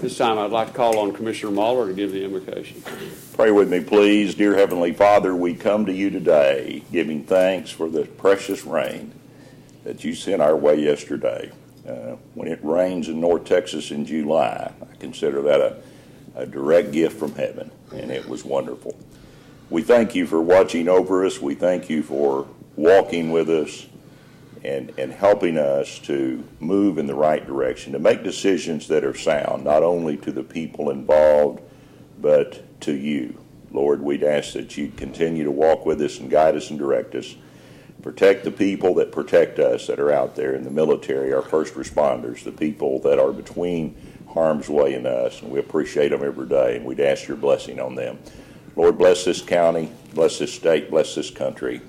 This time I'd like to call on Commissioner Mahler to give the invocation. Pray with me, please. Dear Heavenly Father, we come to you today giving thanks for the precious rain that you sent our way yesterday. When it rains in North Texas in July, I consider that a direct gift from heaven, and it was wonderful. We thank you for watching over us. We thank you for walking with us and helping us to move in the right direction, to make decisions that are sound, not only to the people involved, but to you. Lord, we'd ask that you'd continue to walk with us and guide us and direct us. Protect the people that protect us that are out there in the military, our first responders, the people that are between harm's way and us, and we appreciate them every day, and we'd ask your blessing on them. Lord, bless this county, bless this state, bless this country,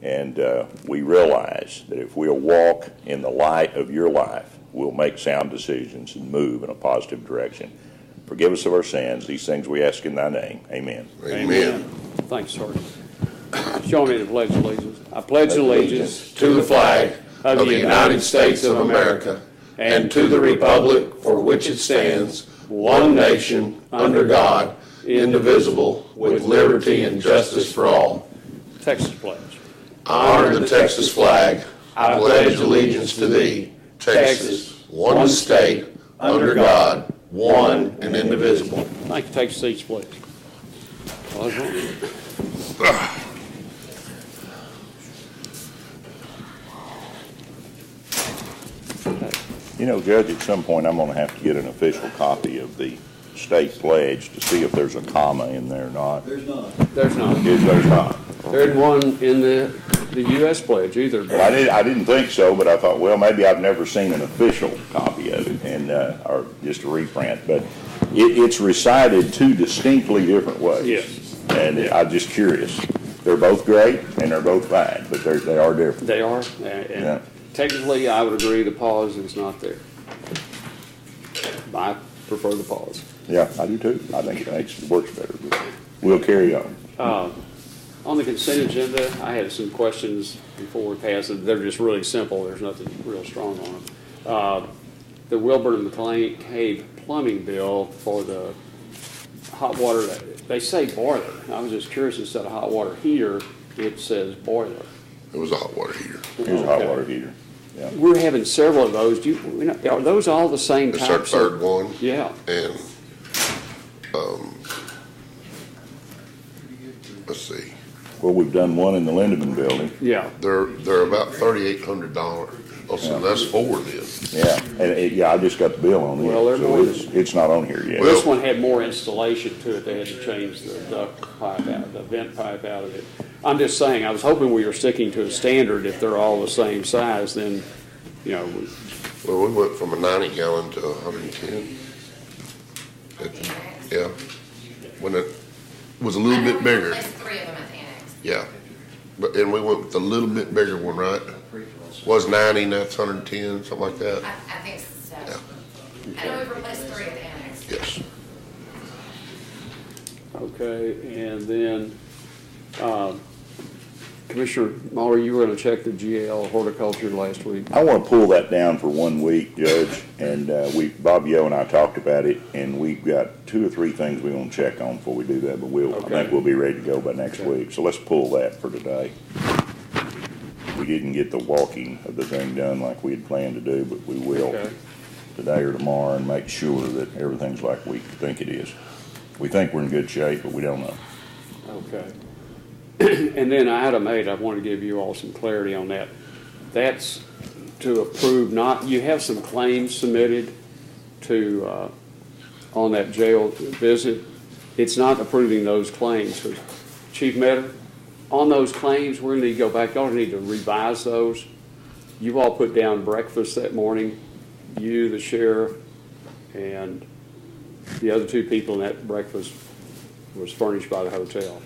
and we realize that if we'll walk in the light of your life, we'll make sound decisions and move in a positive direction. Forgive us of our sins. These things we ask in thy name. Amen. Amen. Thanks, Sergeant. Show me the Pledge of Allegiance. I pledge allegiance to the flag of the United States of America and to the republic for which it stands, one nation, under God, indivisible, with liberty and justice for all. Texas Pledge. I honor the Texas flag. I pledge allegiance to thee, Texas, one state, under God, one and indivisible. Thank you. Take your seats, please. You know, Judge, at some point I'm going to have to get an official copy of the state pledge to see if there's a comma in there or not. There's not. There's not. There's not. There's one in the U.S. pledge either. Well, I didn't think so, but I thought, well, maybe I've never seen an official copy of it, and or just a reprint. But it's recited two distinctly different ways. Yes. And I'm just curious. They're both great and they're both fine, but they are different. They are. And technically, I would agree the pause is not there. I prefer the pause. Yeah, I do too. I think it works better. But we'll carry on. On the consent agenda, I had some questions before we pass it. They're just really simple. There's nothing real strong on them. The Wilburn and McLean Cave plumbing bill for the hot water, they say boiler. I was just curious, instead of hot water heater, it says boiler. It was a hot water heater. Here's a hot water heater. Yeah. We're having several of those. Are those all the same It's types? our third one. Yeah. And let's see. Well, we've done one in the Lindeman building. Yeah. They're about $3,800. Oh, so that's four then. Yeah, and I just got the bill on it. Well, they're so more it's not on here yet. This one had more installation to it. They had to change the duct pipe out, the vent pipe out of it. I'm just saying, I was hoping we were sticking to a standard. If they're all the same size, then, you know. Well, we went from a 90 gallon to 110. Yeah. When it was a little bit bigger. There's three of them at the annex. Yeah. And we went with the little bit bigger one, right? Was 90, now it's 110, something like that. I think so. Yeah. I know we've replaced three at the annex. Yes. Okay, and then Commissioner Mahler, you were going to check the GL horticulture last week. I want to pull that down for 1 week, Judge, and Bob Yo and I talked about it, and we've got 2 or 3 things we want to check on before we do that, but I think we'll be ready to go by next week. So let's pull that for today. We didn't get the walking of the thing done like we had planned to do, but we will today or tomorrow and make sure that everything's like we think it is. We think we're in good shape, but we don't know. Okay. And then item 8, I want to give you all some clarity on that. That's to approve you have some claims submitted to, on that jail visit. It's not approving those claims. So Chief Metter, on those claims, we're going to need to go back. Y'all need to revise those. You all put down breakfast that morning, you, the sheriff, and the other 2 people in that breakfast was furnished by the hotel.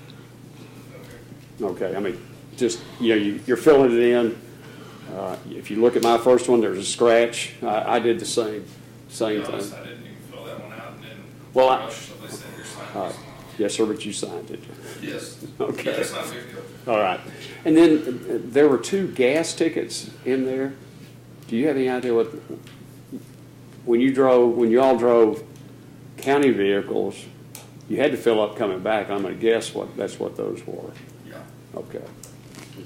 Okay, I mean, just, you're filling it in. If you look at my first one, there's a scratch. I did the same thing. I didn't even fill that one out and then rush, so they said your sign. Yes, sir, but you signed it. Yes. Okay. Yeah, that's not a big deal. All right. And then there were 2 gas tickets in there. Do you have any idea when you all drove county vehicles, you had to fill up coming back. I'm gonna guess that's what those were. Yeah. Okay.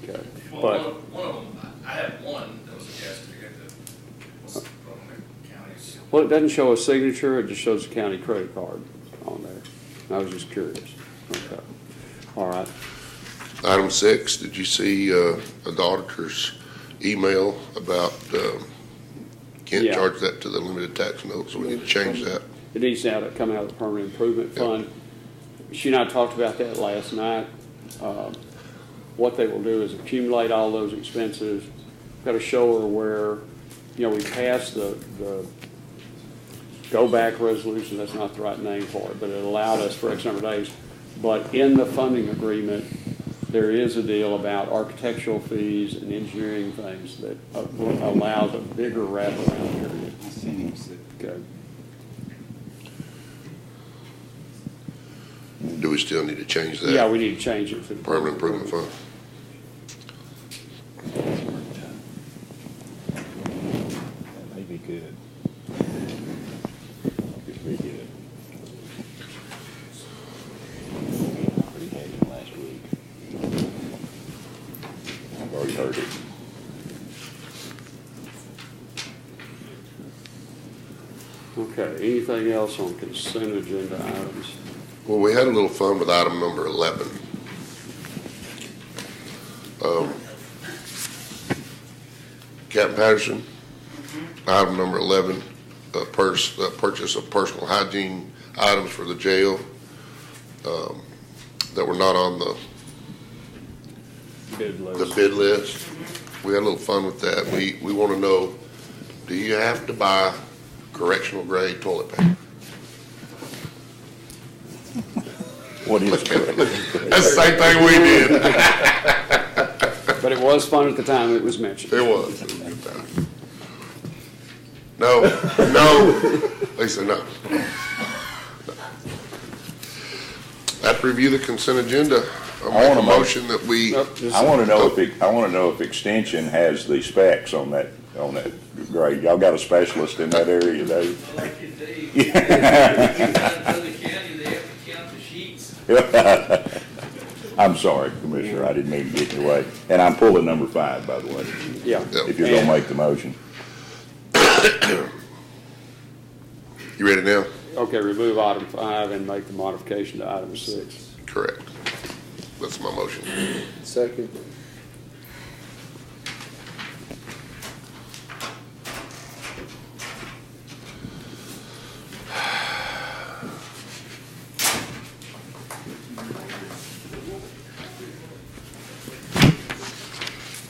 Okay. Well, But, one of them, I had one that was a gas ticket that was from the county's. well, it doesn't show a signature, it just shows a county credit card on there. I was just curious. Okay. All right. Item 6, did you see the auditor's email about can't Yeah. charge that to the limited tax note, so we need to change that. It needs to come out of the permanent improvement fund. She and I talked about that last night. What they will do is accumulate all those expenses. Got to show her where, we passed the go back resolution, that's not the right name for it, but it allowed us for X number of days. But in the funding agreement, there is a deal about architectural fees and engineering things that allows a bigger wraparound period. Okay. Do we still need to change that? Yeah, we need to change it to the Permanent improvement fund. That may be good. Could be good. Already had it last week. I've already heard it. Okay, anything else on consent agenda items? Well, we had a little fun with item number 11. Captain Patterson, item number 11, purchase of personal hygiene items for the jail that were not on the Bid list. bid list. We had a little fun with that. We want to know, do you have to buy correctional grade toilet paper? What is correct? That's the same thing we did. But it was fun at the time it was mentioned. It was. It was a good time. No. Lisa, no. After review the consent agenda, I'll I make want a to motion that we, Nope, just- I want to know if Extension has the specs on that grade. Y'all got a specialist in that area, Dave? Like you do. You got another county, they have to count the sheets. I'm sorry, Commissioner, I didn't mean to get in your way. And I'm pulling number 5, by the way, Yeah. if you're gonna make the motion. you ready now? Okay, remove item 5 and make the modification to item 6. Correct. That's my motion. Second.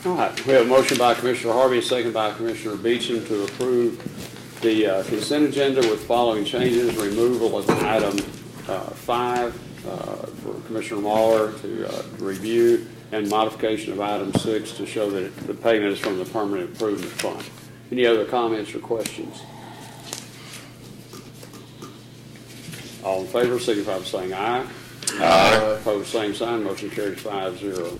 All right, we have a motion by Commissioner Harvey, a second by Commissioner Beecham to approve the consent agenda with following changes: removal of item 5 for Commissioner Mahler to review, and modification of item 6 to show that the payment is from the permanent improvement fund. Any other comments or questions? All in favor, signify by saying aye. Aye. Opposed, same sign. Motion carries 5-0.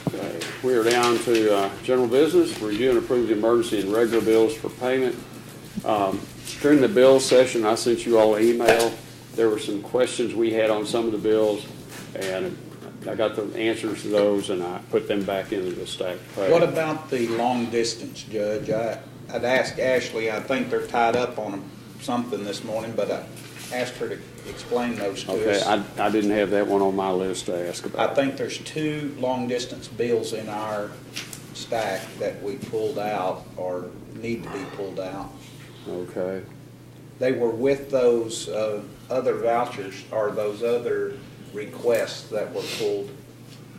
Okay, we are down to general business. Review and approve the emergency and regular bills for payment. During the bill session, I sent you all an email. There were some questions we had on some of the bills, and I got the answers to those, and I put them back into the stack pay. What about the long distance, Judge? I'd asked Ashley, I think they're tied up on something this morning, but I asked her to explain those to Okay, us. I didn't have that one on my list to ask I about. think there's 2 long distance bills in our stack that we pulled out or need to be pulled out. Okay. They were with those other vouchers or those other requests that were pulled,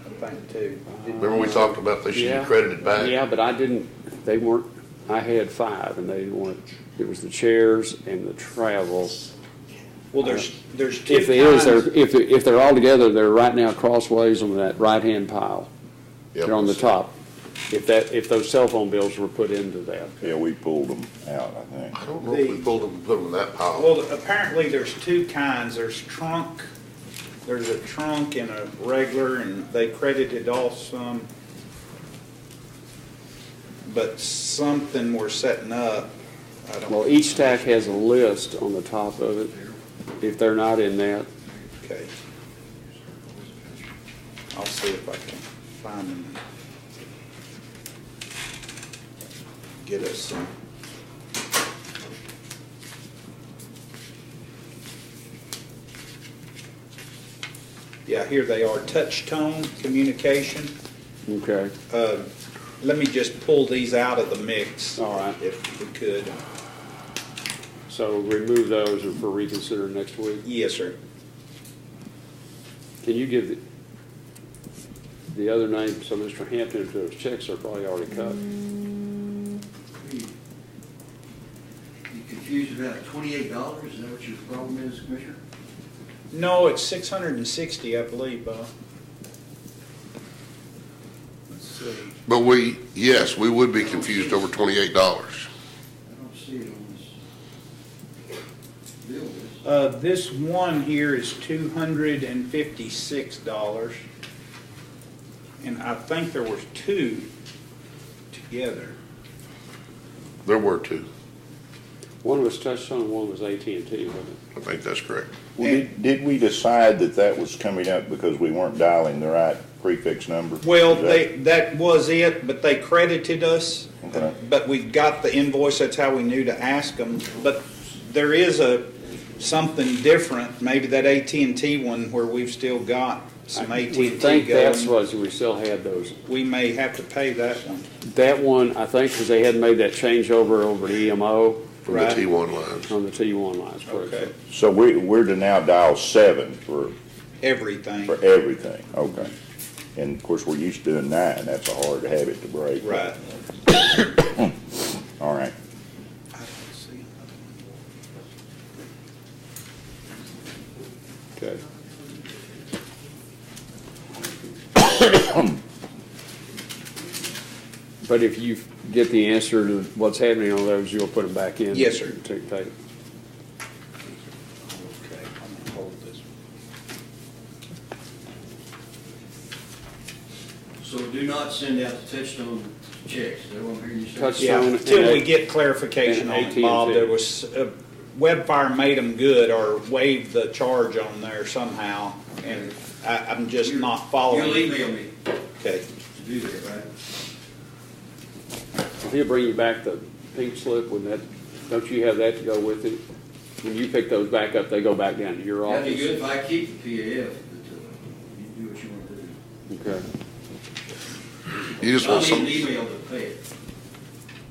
I think, too. Remember we talked about they should Yeah. be credited back? Yeah, but they weren't, I had 5, and they weren't, it was the chairs and the travel. Well, there's 2 If there is, kinds. if they're all together, they're right now crossways on that right-hand pile. Yep. They're on the top. If those cell phone bills were put into that. Yeah, we pulled them out, I think. I don't know if we pulled them and put them in that pile. Well, apparently there's 2 kinds. There's a trunk and a regular, and they credited off some. but something we're setting up, I don't. Well, each stack has a list on the top of it. If they're not in that, Okay. I'll see if I can find them. Get us some. Yeah, here they are, touch tone communication. okay, Let me just pull these out of the mix. All right. If we could. so remove those for reconsider next week. Yes, sir. Can you give the other name, so Mr. Hampton, if those checks are probably already cut? You confused about $28, is that what your problem is, Commissioner? No, it's 660, I believe, Bob. Let's see. But yes, we would be confused over $28. I don't see it on this bill list. This one here is $256, and I think there was two together. There were two. One was Touchstone, one was AT&T, wasn't it? I think that's correct. Well, did we decide that that was coming up because we weren't dialing the right prefix number? Well, Is that was it, but they credited us. Okay. But we got the invoice, that's how we knew to ask them. But there is something different, maybe that AT&T one where we've still got some AT&T We think that's going. what, we still had those. We may have to pay that one. That one, I think, because they hadn't made that changeover over to EMO From the Right. T1 lines. on the T1 lines. correct. Okay, So we're to now dial 7 for everything. everything, okay. And of course, we're used to doing 9, that's a hard habit to break. Right. All right. I don't see another one. Okay. But if you get the answer to what's happening on those, you'll put them back in? Yes, sir. To pay. Okay, I'm gonna hold this one. So do not send out the Touchstone checks, is that what I'm hearing you say? Touchstone. Yeah, till we and get clarification on and it, Bob. AT&T. There was, Webfire made them good or waived the charge on there somehow, and I'm just not following. You'll email me Okay, to do that, right? He'll bring you back the pink slip when that, don't you have that to go with it? When you pick those back up, they go back down to your That'd be good office? if I keep the PAF, but you do what you want to do. Okay. You just I'll want need an some, email to pay it.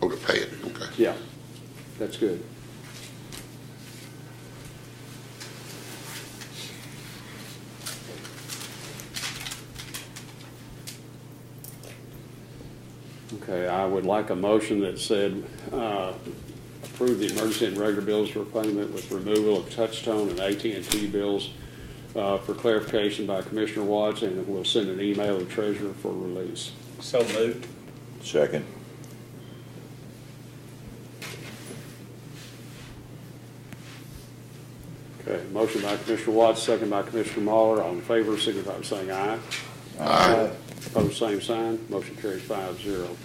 oh, to pay it, okay. Yeah, that's good. Okay, I would like a motion that said, approve the emergency and regular bills for payment with removal of Touchstone and AT&T bills for clarification by Commissioner Watts, and we'll send an email to treasurer for release. so moved. Second. Okay, motion by Commissioner Watts, second by Commissioner Muller. All in favor, signify by saying aye. Aye. Opposed, same sign. Motion carries 5-0.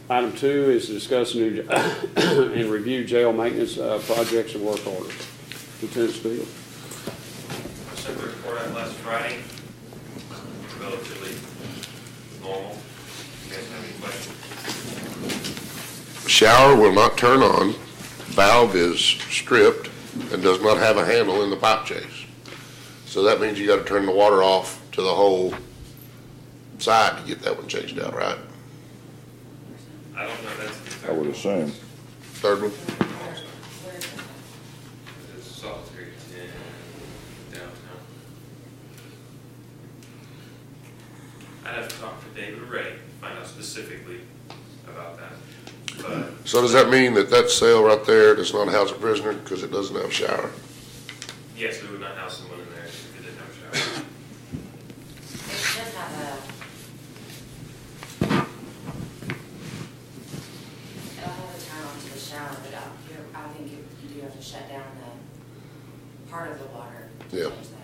Item 2 is to discuss new and review jail maintenance projects and work orders. Lieutenant Steele. I sent the report out last Friday, relatively normal. You guys have any questions? Shower will not turn on, valve is stripped, and does not have a handle in the pipe chase. So that means you gotta turn the water off to the whole side to get that one changed out, right? I don't know, that's the I would assume. Third one? It's Solitary in downtown. I'd have to talk to David Ray, find out specifically about that. But So does that mean that that cell right there does not house a prisoner because it doesn't have a shower? yes, we would not house someone in there if it didn't have a shower. It does have it'll have a turn on to the shower, but I think you do have to shut down the part of the water to Yeah. change that out.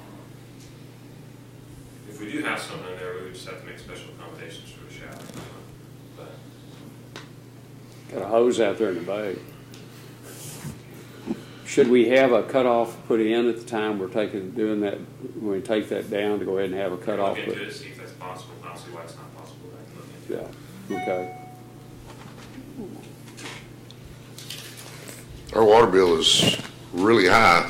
If we do have someone in there, we would just have to make special accommodations for the shower. But Got a hose out there in the bay. Should we have a cutoff put in at the time we're doing that, when we take that down, to go ahead and have a cutoff? Look into it, see if that's possible. I don't see why it's not possible. I can look into it. Yeah, okay. Our water bill is really high.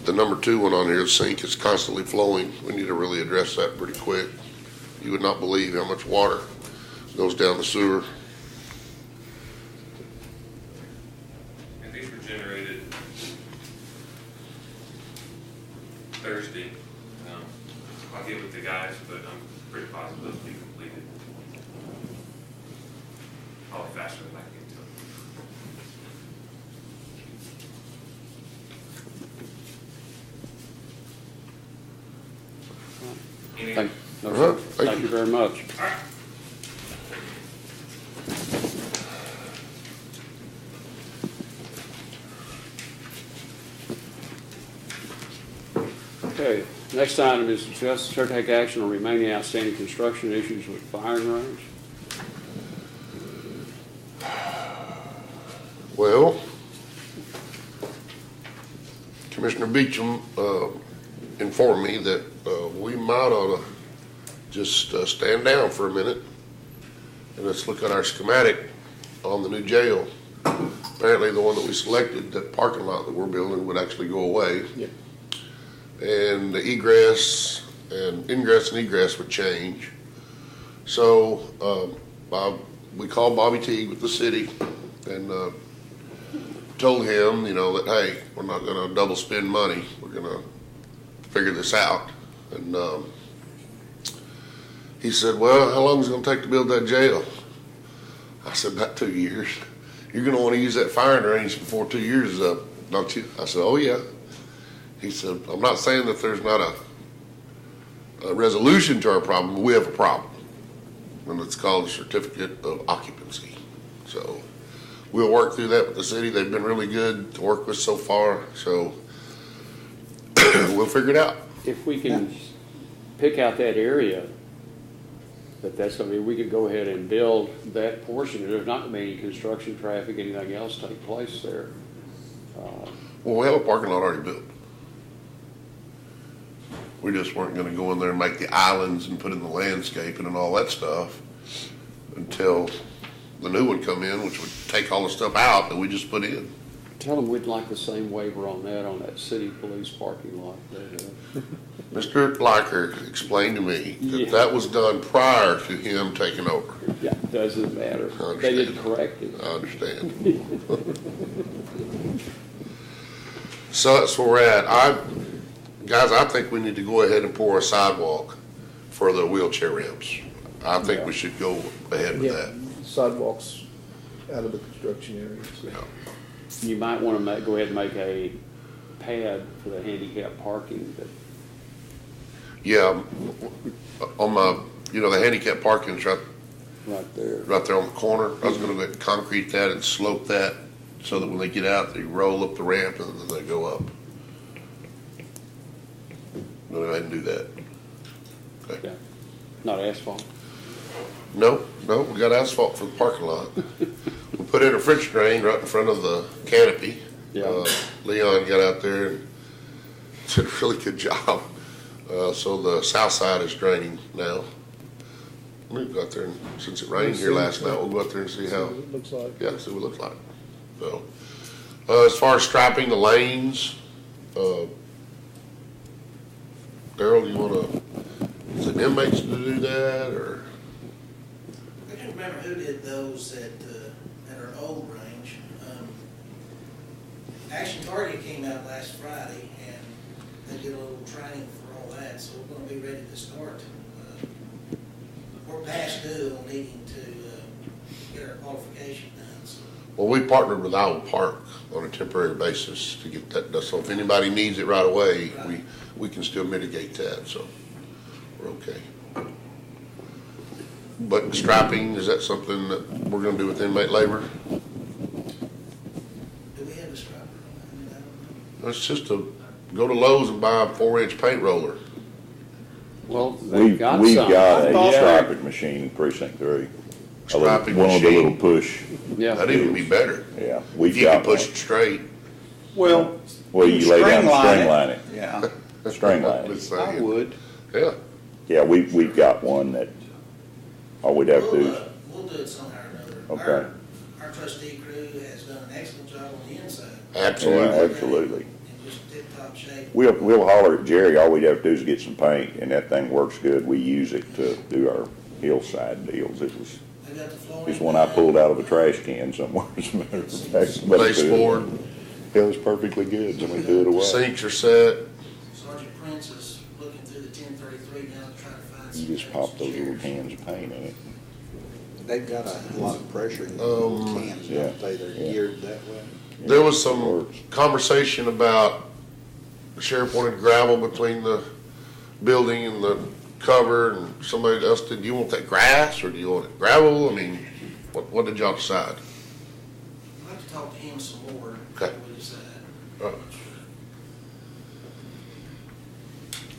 The number 2 one on here, the sink, is constantly flowing. We need to really address that pretty quick. You would not believe how much water goes down the sewer. And these were generated Thursday. I'll get with the guys, but I'm pretty positive those will be completed. Probably faster than I can get to them. Any- Thank, no, Uh-huh. sir. Thank Thank you. you very much. All right. Okay, next item is discuss or take action on remaining outstanding construction issues with firing range. Well, Commissioner Beecham informed me that we might ought to just stand down for a minute and let's look at our schematic on the new jail. Apparently, the one that we selected, that parking lot that we're building, would actually go away. Yep. And the egress and ingress and egress would change. So we called Bobby Teague with the city and told him, that, hey, we're not going to double spend money. We're going to figure this out. And he said, well, how long is it going to take to build that jail? I said, about 2 years. You're going to want to use that firing range before 2 years is up, don't you? I said, oh, yeah. He said, I'm not saying that there's not a resolution to our problem, but we have a problem. And it's called a certificate of occupancy. So we'll work through that with the city. They've been really good to work with so far. So we'll figure it out. If we can pick out that area, that's going to be, we could go ahead and build that portion. There's not going to be any construction, traffic, anything else take place there. Well, we have a parking lot already built. We just weren't gonna go in there and make the islands and put in the landscaping and all that stuff until the new one come in, which would take all the stuff out that we just put in. Tell them we'd like the same waiver on that city police parking lot. Mr. Liker explained to me Yeah. that that was done prior to him taking over. Yeah, doesn't matter. I They didn't understand. correct it. I understand. So that's where we're at. Guys, I think we need to go ahead and pour a sidewalk for the wheelchair ramps. I think we should go ahead with that. Sidewalks out of the construction areas. Yeah. You might want to go ahead and make a pad for the handicap parking, but Yeah, on my, the handicap parking is right there. right there on the corner. I was gonna go ahead and concrete that and slope that so that when they get out, they roll up the ramp and then they go up. I'm gonna go ahead and do that. Okay. Yeah. Not asphalt. No, we got asphalt for the parking lot. We put in a French drain right in front of the canopy. Yeah. Leon got out there and did a really good job. So the south side is draining now. We'll go out there, and since it rained here last night, we'll go out there and see how, It looks like. yeah, see what it looks like. So, as far as striping the lanes, Darrell, you wanna, is it inmates to do that, or? I can't remember who did those at our old range. Action Target came out last Friday and they did a little training for all that, so we're gonna be ready to start. We're past due on needing to get our qualification done, so. Well, we partnered with Iowa Park on a temporary basis to get that done, so if anybody needs it right away, we can still mitigate that, so we're okay. But striping, is that something that we're gonna do with inmate labor? Do we have a striper on that? I don't know. It's just go to Lowe's and buy a 4-inch paint roller. Well, they've got some. We've got a Yeah. striping machine in precinct 3. Striping one of the little machine. push, Yeah. That'd even be better. yeah. If We've you could got push one. it straight. Well, Well, you lay down and string string line it. Yeah, String line it. Just I saying. would. Yeah. Yeah, we've got one that, all we'd have to do is, We'll do it somehow or another. Okay. Our trustee crew has done an excellent job on the inside. Absolutely. Yeah, absolutely. In just tip-top shape. We'll holler at Jerry, all we'd have to do is get some paint, and that thing works good. We use it to do our hillside deals. They got the flooring. It's one I pulled out of a trash can somewhere, as a matter of fact. But it's good. Baseboard, It was perfectly good, so we threw it away. sinks are set. Sergeant Prince is looking through the 1033 now to try to find. You some just pop those little chairs. cans of paint in it. They've got a lot of pressure in the cans, yeah, don't they? They're yeah. geared that way. There was some Works. conversation about the sheriff wanted gravel between the building and the cover, and somebody else did, do you want that grass or do you want it gravel? I mean, what did y'all decide? I'd like to talk to him some more. Okay. before we decide. Uh,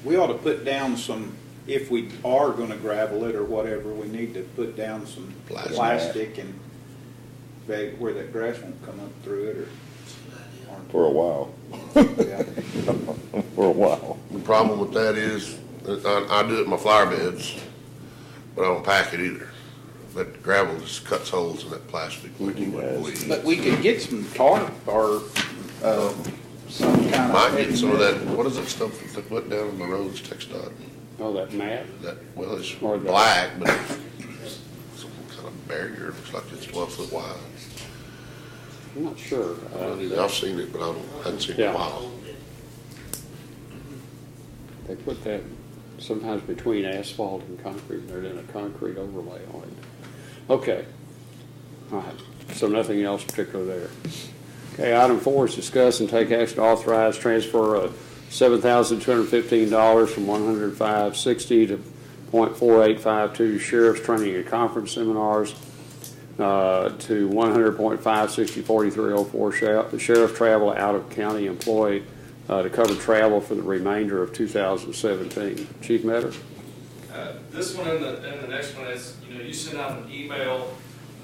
We ought to put down some, if we are gonna gravel it or whatever, we need to put down some Plastic. plastic and where that grass won't come up through it That's a good idea. For a while. or, yeah. For a while. The problem with that is, I do it in my flower beds, but I don't pack it either. But gravel just cuts holes in that plastic when you wouldn't believe. But we could get some tarp or, some kind of. Might get some of that, what is that stuff that they put down on the roads, TxDOT? Oh, that mat? That, well, it's Or the- black, but it's some kind of barrier, looks like it's 12 foot wide. I'm not sure. I've seen it, but I hadn't seen it in Yeah. a while. They put that sometimes between asphalt and concrete, they're in a concrete overlay on it. Okay. All right, so nothing else particular there. Okay, item 4 is discuss and take action to authorize transfer of $7,215 from 105.60 to .4852 sheriff's training and conference seminars to 100.5604304 sheriff travel out of county employee to cover travel for the remainder of 2017. Chief Metter? This one and the next one is, you sent out an email,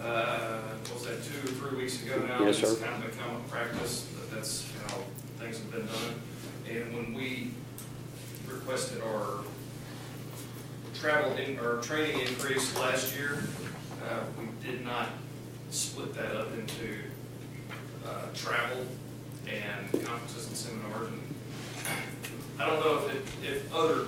what was that, 2 or 3 weeks ago now? Yes, sir. It's kind of become a practice, that's how things have been done. And when we requested our training increase last year, we did not split that up into travel and conferences and seminars. And I don't know if other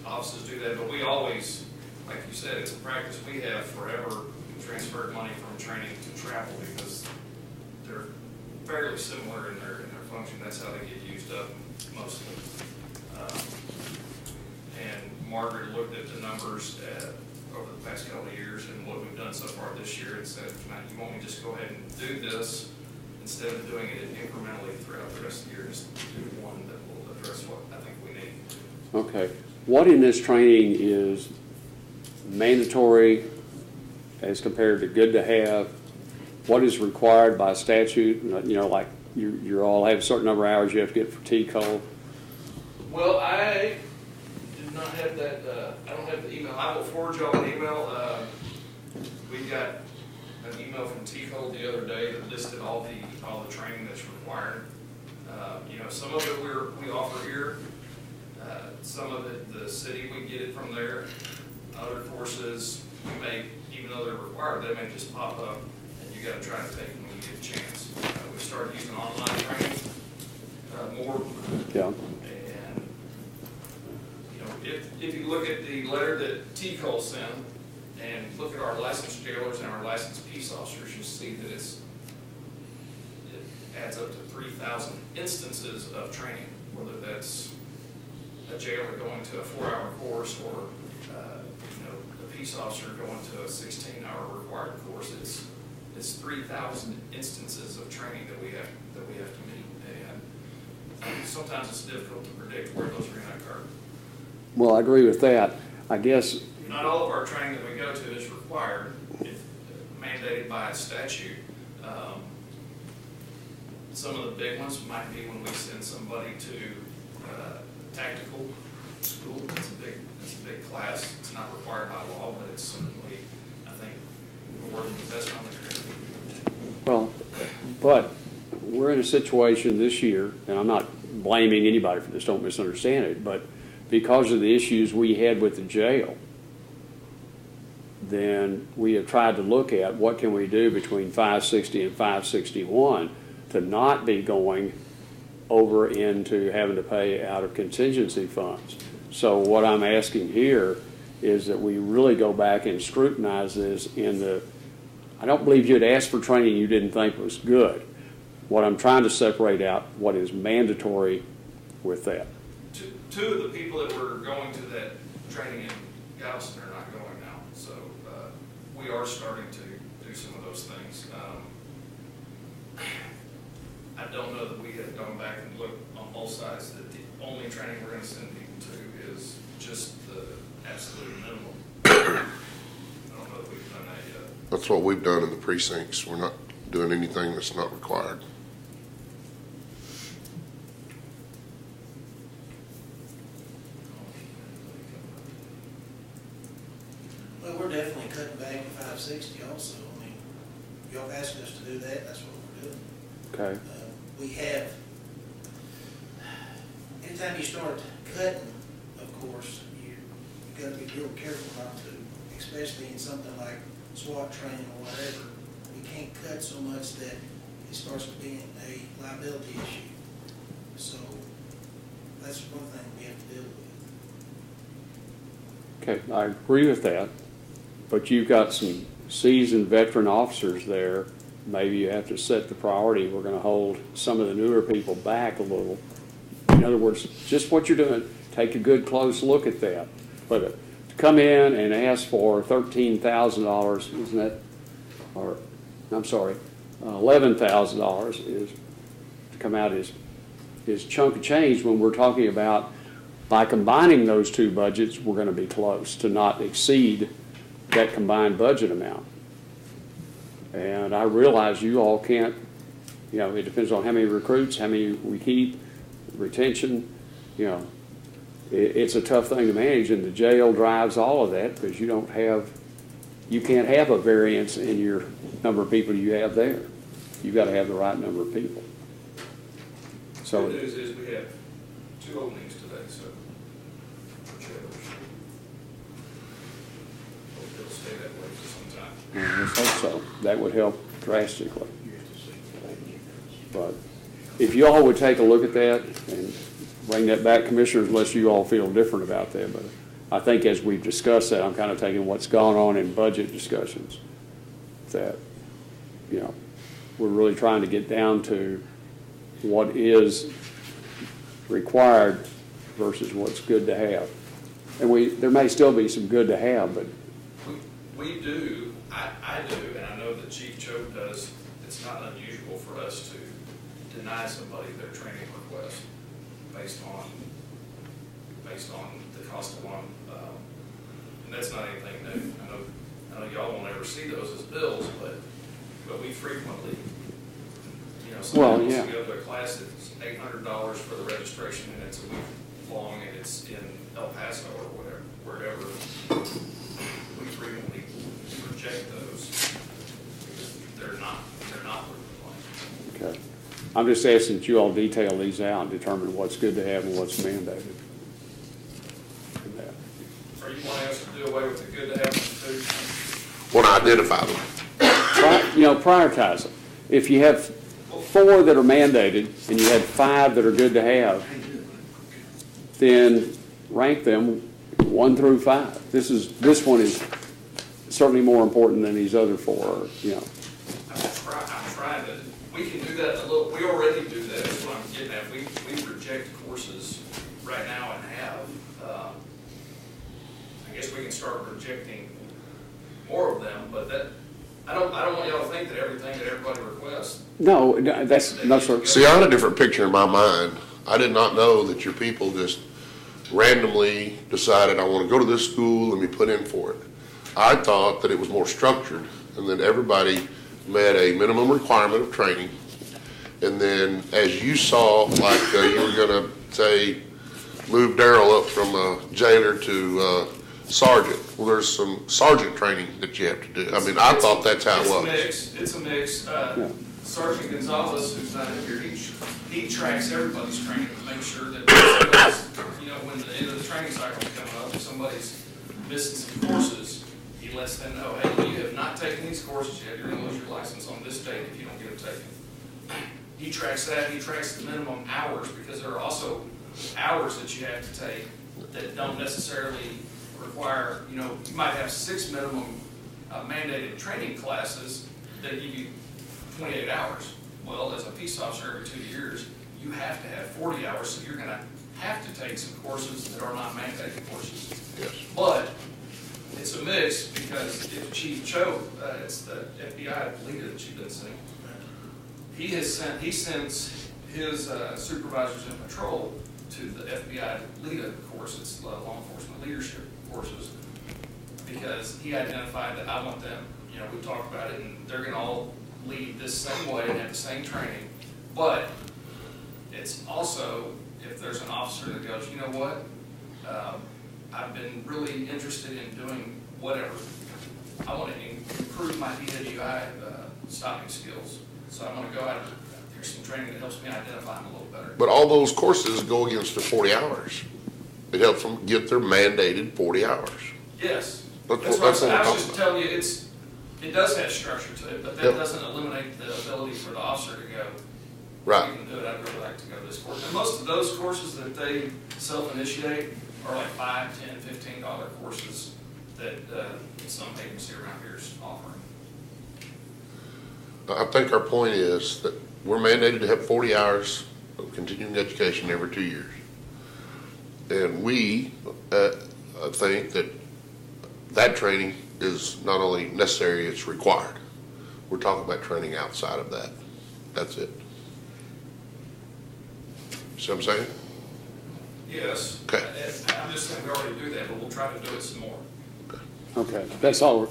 offices do that, but we always, like you said, it's a practice we have forever, transferred money from training to travel because they're fairly similar in their function. That's how they get used up mostly. And Margaret looked at the numbers over the past couple of years and what we've done so far this year and said, you want me to just go ahead and do this instead of doing it incrementally throughout the rest of the year, just do one that will address what I think we need. Okay. What in this training is mandatory as compared to good to have? What is required by statute? Like you all have a certain number of hours you have to get for TCOL. Well, I did not have that, I don't have the email. I will forward y'all an email. We got an email from TCOL the other day that listed all the training that's required. Some of it we offer here. Some of it, the city, we get it from there. Other courses, we may, even though they're required, they may just pop up and you gotta try to take them when you get a chance. We started using online training more. Yeah. And, if you look at the letter that TCOL sent and look at our licensed jailers and our licensed peace officers, you'll see that it adds up to 3,000 instances of training, whether that's a jailer going to a 4-hour course or, a peace officer going to a 16-hour required course. It's 3,000 instances of training that we have to meet. And sometimes it's difficult to predict where those are going to occur. Well, I agree with that. I guess. Not all of our training that we go to is required, it's mandated by statute. Some of the big ones might be when we send somebody to tactical school. That's a big class. It's not required by law, but it's certainly, I think, we're working the best on the training. Well, but we're in a situation this year, and I'm not blaming anybody for this, don't misunderstand it, but because of the issues we had with the jail, then we have tried to look at what can we do between 560 and 561 to not be going over into having to pay out of contingency funds. So what I'm asking here is that we really go back and scrutinize this I don't believe you'd ask for training you didn't think was good. What I'm trying to separate out what is mandatory with that. Two of the people that were going to that training in Galveston are not going now, so we are starting to do some of those things. I don't know that we have gone back and looked on both sides, that the only training we're going to send people to is just the absolute minimum. I don't know that we've done that yet. That's what we've done in the precincts. We're not doing anything that's not required. Well, we're definitely cutting back to 560 also. I mean, y'all asked us to do that, that's what we're doing. Okay. We have, anytime you start cutting, of course, you gotta be real careful not to, especially in something like SWAT training or whatever. We can't cut so much that it starts being a liability issue. So that's one thing we have to deal with. Okay, I agree with that, but you've got some seasoned veteran officers there. Maybe you have to set the priority. We're going to hold some of the newer people back a little. In other words, just what you're doing, take a good close look at that. But to come in and ask for $13,000, isn't that, or I'm sorry, $11,000 is to come out is chunk of change when we're talking about by combining those two budgets, we're going to be close to not exceed that combined budget amount. And I realize you all can't, it depends on how many recruits, how many we keep, retention, it's a tough thing to manage, and the jail drives all of that because you can't have a variance in your number of people you have there. You've got to have the right number of people. So Good news is we have 2 openings today, so for jailers. Hope it'll stay that way for some time. let's hope so. That would help drastically. But if you all would take a look at that and bring that back, Commissioners, unless you all feel different about that. But I think as we've discussed that, I'm kind of taking what's gone on in budget discussions, that, we're really trying to get down to what is required versus what's good to have. And there may still be some good to have, but We do, I do, and I know that Chief Choate does. It's not unusual for us to deny somebody their training request based on the cost of one. And that's not anything new. I know y'all won't ever see those as bills, but we frequently, somebody wants to go to a class that's $800 for the registration and it's a week long and it's in El Paso or wherever. We frequently reject those because they're not worth the money. okay. I'm just asking that you all detail these out and determine what's good to have and what's mandated. Or you want us to do away with the good to have too? Want to identify them. Prioritize them. If you have 4 that are mandated and you had 5 that are good to have, then rank them 1 through 5. This one is certainly more important than these other 4. I'm trying to. We can do that a little. We already do that. That's what I'm getting at. We reject courses right now and have. I guess we can start rejecting more of them, but that. I don't want y'all to think that everything that everybody requests. No, that's no sir. See, I had a different picture in my mind. I did not know that your people just randomly decided, I want to go to this school, let me put in for it. I thought that it was more structured and that everybody met a minimum requirement of training. And then as you saw, like you were going to say, move Daryl up from a jailer to sergeant. Well, there's some sergeant training that you have to do. I mean, I thought that's how it was. It's a mix. Sergeant Gonzalez, who's not in here, he tracks everybody's training to make sure that when the end of the training cycle is coming up, if somebody's missing some courses, he lets them know, hey, you have not taken these courses yet. You're going to lose your license on this date if you don't get them taken. He tracks that. He tracks the minimum hours, because there are also hours that you have to take that don't necessarily require, you might have 6 minimum mandated training classes that give you 28 hours. Well, as a peace officer every 2 years, you have to have 40 hours, so you're going to have to take some courses that are not mandated courses. Yes. But it's a mix, because if Chief Cho, it's the FBI leader that you've been seeing, he sends his supervisors in patrol to the FBI LEADA course. It's law enforcement leadership courses, because he identified that I want them, we talked about it, and they're going to all lead this same way and have the same training. But it's also, if there's an officer that goes, you know what, I've been really interested in doing whatever. I want to improve my DWI stopping skills. So I'm going to go out and there's some training that helps me identify them a little better. But all those courses go against the 40 hours. It helps them get their mandated 40 hours. Yes. That's what what I I'm was just talking telling you, it does have structure to it, but that doesn't eliminate the ability for the officer to go, Right. you can do it, I'd really like to go to this course. And most of those courses that they self-initiate are like $5, $10, $15 courses that some agency around here is offering. I think our point is that we're mandated to have 40 hours of continuing education every 2 years. And we think that training is not only necessary, it's required. We're talking about training outside of that. That's it. See what I'm saying? Yes. Okay. I'm just saying we already do that, but we'll try to do it some more. Okay, that's all.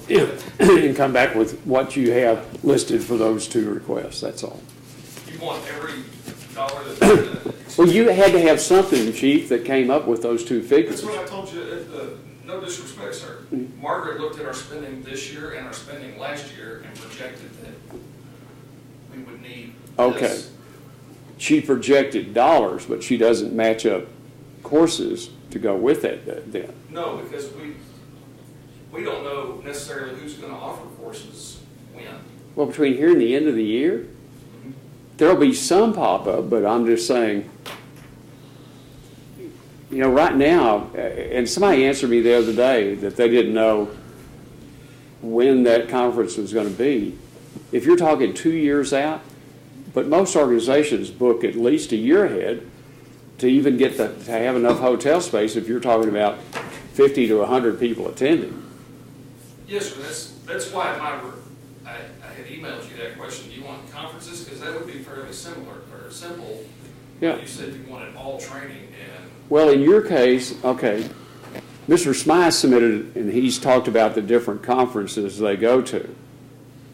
And come back with what you have listed for those 2 requests, that's all. You want every dollar that... Well, you had to have something, Chief, that came up with those 2 figures. That's what I told you. No disrespect, sir. Margaret looked at our spending this year and our spending last year and projected that we would need Okay. this. She projected dollars, but she doesn't match up courses to go with it then. No, because we don't know necessarily who's going to offer courses when. Well, between here and the end of the year, there'll be some pop-up, but I'm just saying, right now, and somebody answered me the other day that they didn't know when that conference was going to be. If you're talking 2 years out, but most organizations book at least a year ahead to even get to have enough hotel space if you're talking about 50 to 100 people attending. Yes, sir. That's why I had emailed you that question. Do you want conferences? Because that would be fairly similar or simple. Yeah. You said you wanted all training and... Well, in your case, okay, Mr. Smythe submitted, and he's talked about the different conferences they go to.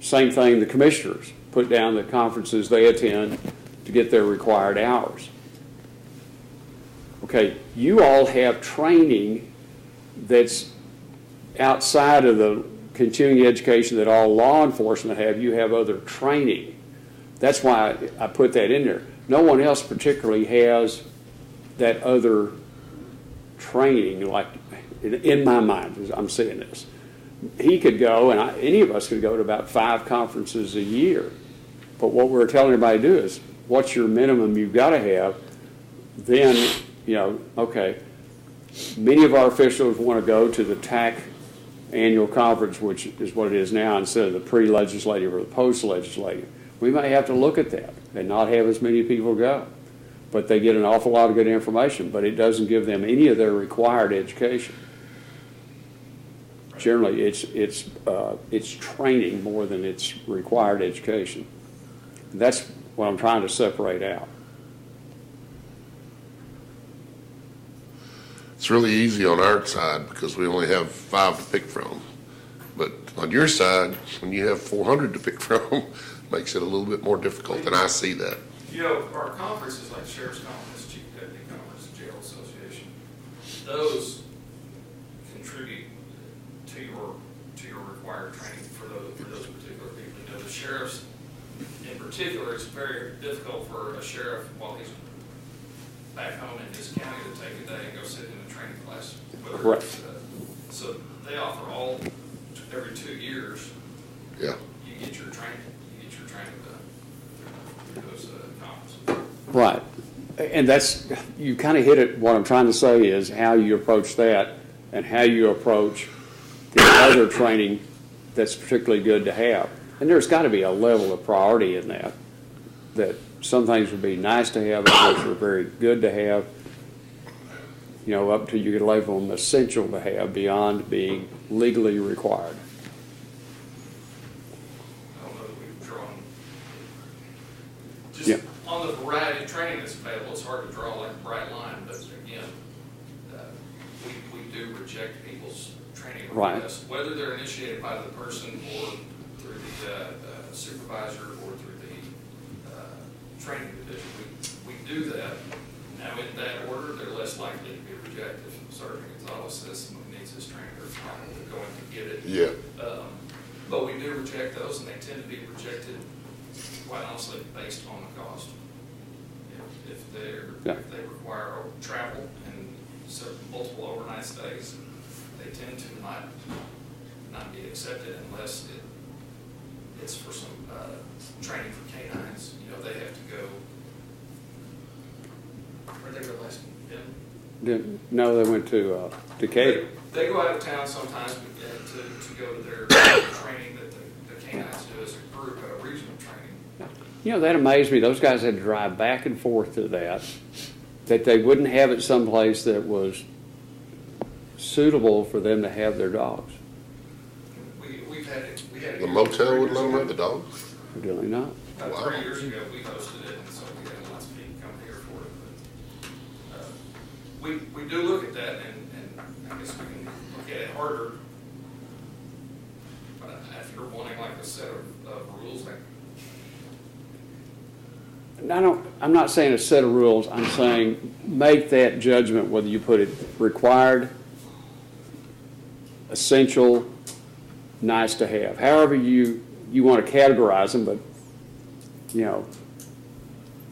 Same thing, the commissioners put down the conferences they attend to get their required hours. Okay, you all have training that's outside of the continuing education that all law enforcement have. You have other training. That's why I put that in there. No one else particularly has that other training, like in my mind, as I'm saying this. He could go, and any of us could go to about 5 conferences a year. But what we're telling everybody to do is, what's your minimum you've got to have? Then, okay, many of our officials want to go to the TAC annual conference, which is what it is now, instead of the pre-legislative or the post-legislative. We may have to look at that and not have as many people go. But they get an awful lot of good information, but it doesn't give them any of their required education. Generally, it's training more than it's required education. That's what I'm trying to separate out. It's really easy on our side because we only have 5 to pick from. But on your side, when you have 400 to pick from, makes it a little bit more difficult, and I see that. Our conferences like Sheriff's Conference, Chief Deputy Conference, Jail Association, those contribute to your required training for those particular people. You know, the sheriffs in particular, it's very difficult for a sheriff while he's back home in his county to take a day and go sit in a training class. Correct. So they offer every 2 years. Yeah. You get your training through those conferences. Right. And that's, you kind of hit it. What I'm trying to say is how you approach that and how you approach the other training that's particularly good to have. And there's got to be a level of priority in that some things would be nice to have, others are very good to have, you know, up to you could label them essential to have beyond being legally required. I don't know that we've drawn, Yeah. just on the variety of training that's available, it's hard to draw like a bright line, but again, we do reject people's training Right. requests, whether they're initiated by the person or through the supervisor or through the training division. We do that. Now, in that order, they're less likely to be rejected. Sergeant Gonzalez says someone needs this training, they're probably going to get it. Yeah. But we do reject those, and they tend to be rejected, quite honestly, based on the cost. If they require travel and multiple overnight stays, they tend to not be accepted unless it's for some training for canines. You know, they have to go. Where'd they go last? No, they went to Decatur. They go out of town sometimes to go to their training that the canines do as a group at a regional training. You know, that amazed me. Those guys had to drive back and forth to that they wouldn't have it someplace that was suitable for them to have their dogs. We had it. The motel would let them have the dog? Really not. About 3 years ago, we hosted it, and so we had lots of people come here for it. But we do look at that, and I guess we can look at it harder. But if you're wanting like a set of rules, like I'm not saying a set of rules. I'm saying make that judgment whether you put it required, essential, nice to have. However you want to categorize them, but you know.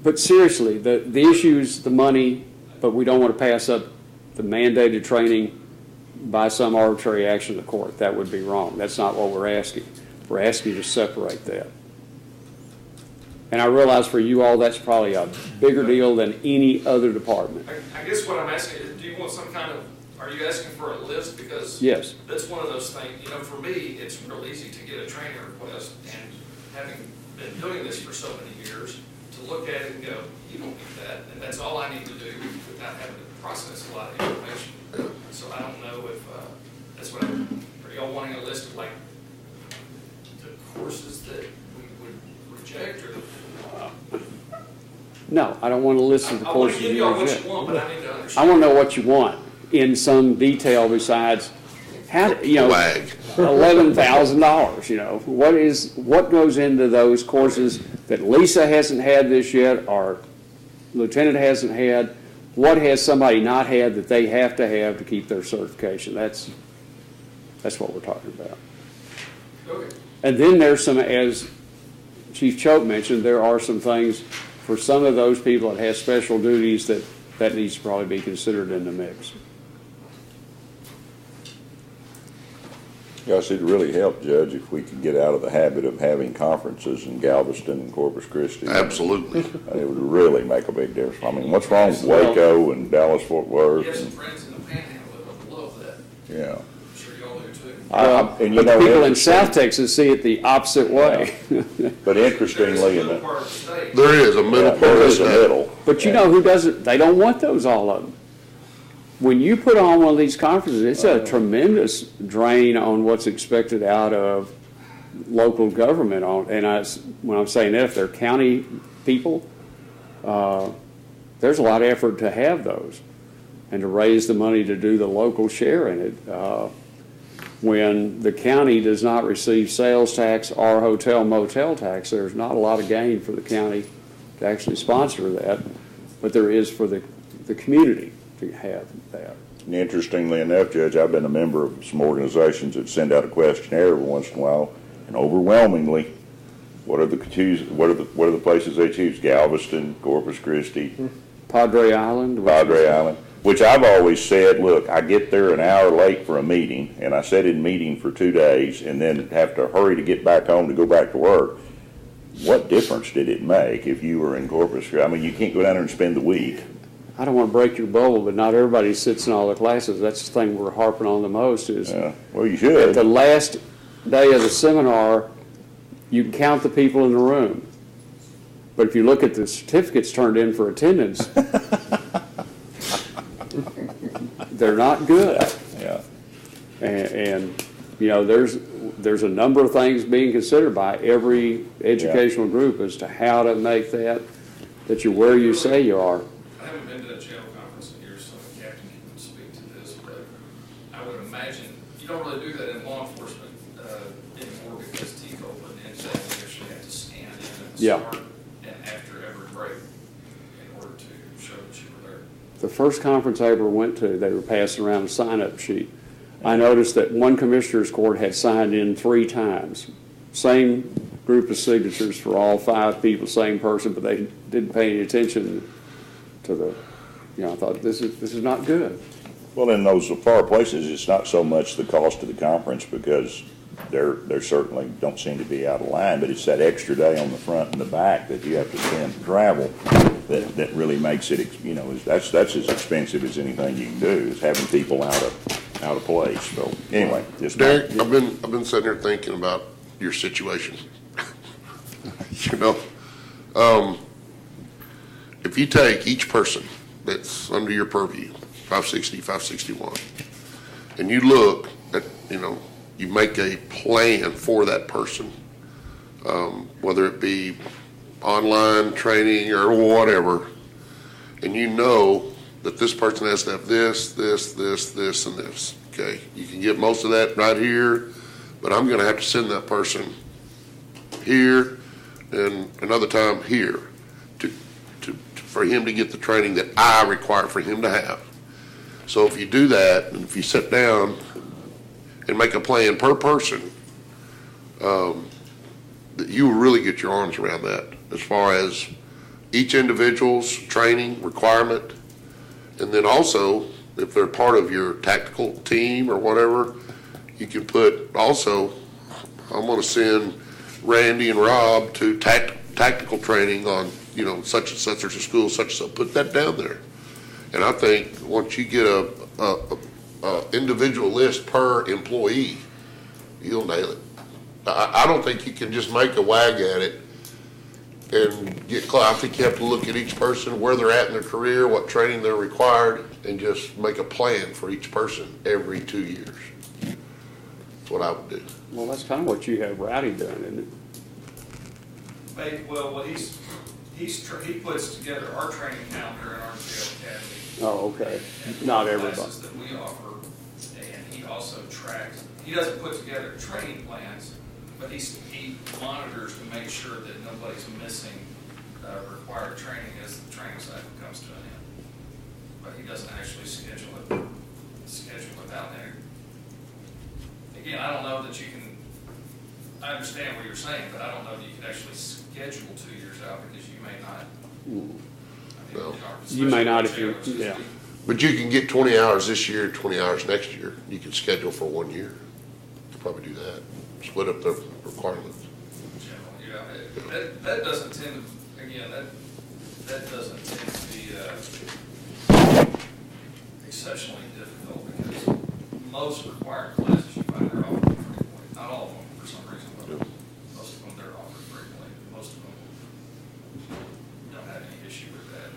But seriously, the issues, the money, but we don't want to pass up the mandated training by some arbitrary action of the court. That would be wrong. That's not what we're asking. We're asking you to separate that. And I realize for you all that's probably a bigger deal than any other department. I guess what I'm asking is, do you want some kind of, are you asking for a list? Because yes, that's one of those things, you know, for me, it's real easy to get a training request, and having been doing this for so many years, to look at it and go, you don't need that, and that's all I need to do without having to process a lot of information. So I don't know if, that's what are y'all wanting a list of like the courses that we would reject, or no, I don't want to list the I want courses to give you y'all what reject. you want, but I need to understand. I want to know what you want in some detail besides how, you know, Wag. $11,000. You know, what goes into those courses that Lisa hasn't had this yet, or Lieutenant hasn't had? What has somebody not had that they have to keep their certification? That's what we're talking about. Okay. And then there's some, as Chief Choate mentioned, there are some things for some of those people that have special duties that needs to probably be considered in the mix. Yes, it'd really help, Judge, if we could get out of the habit of having conferences in Galveston and Corpus Christi. Absolutely. It would really make a big difference. I mean, what's wrong with Waco and Dallas-Fort Worth? We have some friends in the Panhandle that would love that. Yeah. I'm sure y'all do too. And you But the know, people in interesting- South Texas see it the opposite way. But interestingly, There's a in middle the, part of the state. There is a middle yeah, part there of the is a state. middle. But you know who doesn't, they don't want those, all of them. When you put on one of these conferences, it's a tremendous drain on what's expected out of local government. When I'm saying that, if they're county people, there's a lot of effort to have those and to raise the money to do the local share in it. When the county does not receive sales tax or hotel motel tax, there's not a lot of gain for the county to actually sponsor that, but there is for the community to have that. And interestingly enough, Judge, I've been a member of some organizations that send out a questionnaire every once in a while, and overwhelmingly, what are the places they choose? Galveston, Corpus Christi, Padre Island? Padre Island, which I've always said, look, I get there an hour late for a meeting, and I sit in meeting for 2 days, and then have to hurry to get back home to go back to work. What difference did it make if you were in Corpus Christi? I mean, you can't go down there and spend the week. I don't want to break your bubble, but not everybody sits in all the classes. That's the thing we're harping on the most is Well, you at should. the last day of the seminar, you can count the people in the room. But if you look at the certificates turned in for attendance, they're not good. Yeah. And you know, there's a number of things being considered by every educational group as to how to make that you're where you say you are. I haven't been to a jail conference in years, so the captain can speak to this, but I would imagine, you don't really do that in law enforcement anymore because TCO put in saying we actually have to stand in at the start and after every break in order to show that you were there. The first conference I ever went to, they were passing around a sign-up sheet. I noticed that one commissioner's court had signed in 3 times. Same group of signatures for all 5 people, same person, but they didn't pay any attention to the, you know, I thought, this is not good. Well, in those far places, it's not so much the cost of the conference because they're certainly don't seem to be out of line, but it's that extra day on the front and the back that you have to spend to travel that really makes it, you know, that's as expensive as anything you can do, is having people out of place. So anyway, just Derek, I've been sitting here thinking about your situation. You know, if you take each person that's under your purview, 560, 561, and you look at, you know, you make a plan for that person, whether it be online training or whatever, and you know that this person has to have this, and this, okay? You can get most of that right here, but I'm gonna have to send that person here and another time here for him to get the training that I require for him to have. So if you do that, and if you sit down and make a plan per person, that you will really get your arms around that as far as each individual's training requirement. And then also, if they're part of your tactical team or whatever, you can put also, I'm going to send Randy and Rob to tactical training on, you know, such and such, there's a school, such and such, put that down there. And I think once you get a individual list per employee, you'll nail it. I don't think you can just make a wag at it and get close. I think you have to look at each person, where they're at in their career, what training they're required, and just make a plan for each person every 2 years. That's what I would do. Well, that's kind of what you have Rowdy doing, isn't it? Well, what he puts together our training calendar in our jail academy. Oh, okay. And Not the everybody. classes that we offer, and he also tracks, he doesn't put together training plans, but he monitors to make sure that nobody's missing required training as the training cycle comes to an end. But he doesn't actually schedule it out there. Again, I don't know that you can, I understand what you're saying, but I don't know that you can actually schedule 2 years out because you may not. I mean, No. You may not if you, especially yeah. But you can get 20 hours this year, 20 hours next year. You can schedule for 1 year. You could probably do that. Split up the requirements. Yeah, that doesn't tend to, again, that doesn't tend to be exceptionally difficult because most required classes you find are offered frequently. Not all of them for some reason, but most of them they're offered frequently. Most of them don't have any issue with that.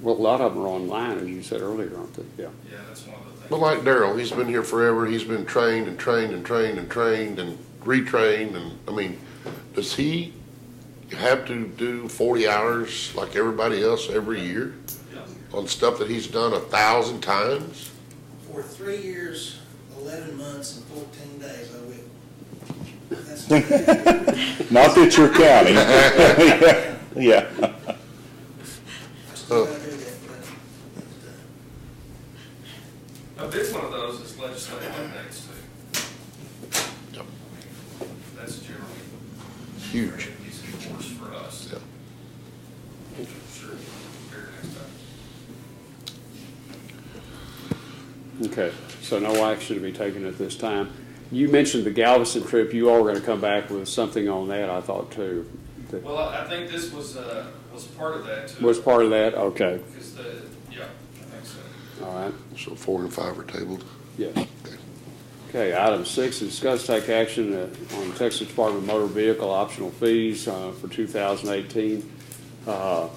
Well, a lot of them are online, as you said earlier, aren't they? Yeah. Yeah, that's one of the things. But like Daryl, he's been here forever. He's been trained and trained and trained and trained and retrained. And I mean, does he have to do 40 hours like everybody else every year on stuff that he's done 1,000 times? For 3 years, 11 months, and 14 days, I will. That's Not that you're counting. Yeah. I still gotta do that, but, A big one of those is legislative updates too. Yep. That's generally Huge. a piece of force for us. Yep. Sure, very next time. Okay, so no action to be taken at this time. You mentioned the Galveston trip. You all were going to come back with something on that, I thought, too. That Well, I think this was part of that too. was part of that? Okay, Because yeah, I think so. all right, So 4 and 5 are tabled. yes. Okay, item 6, discuss take action on Texas Department of Motor Vehicle optional fees for 2018. Mr.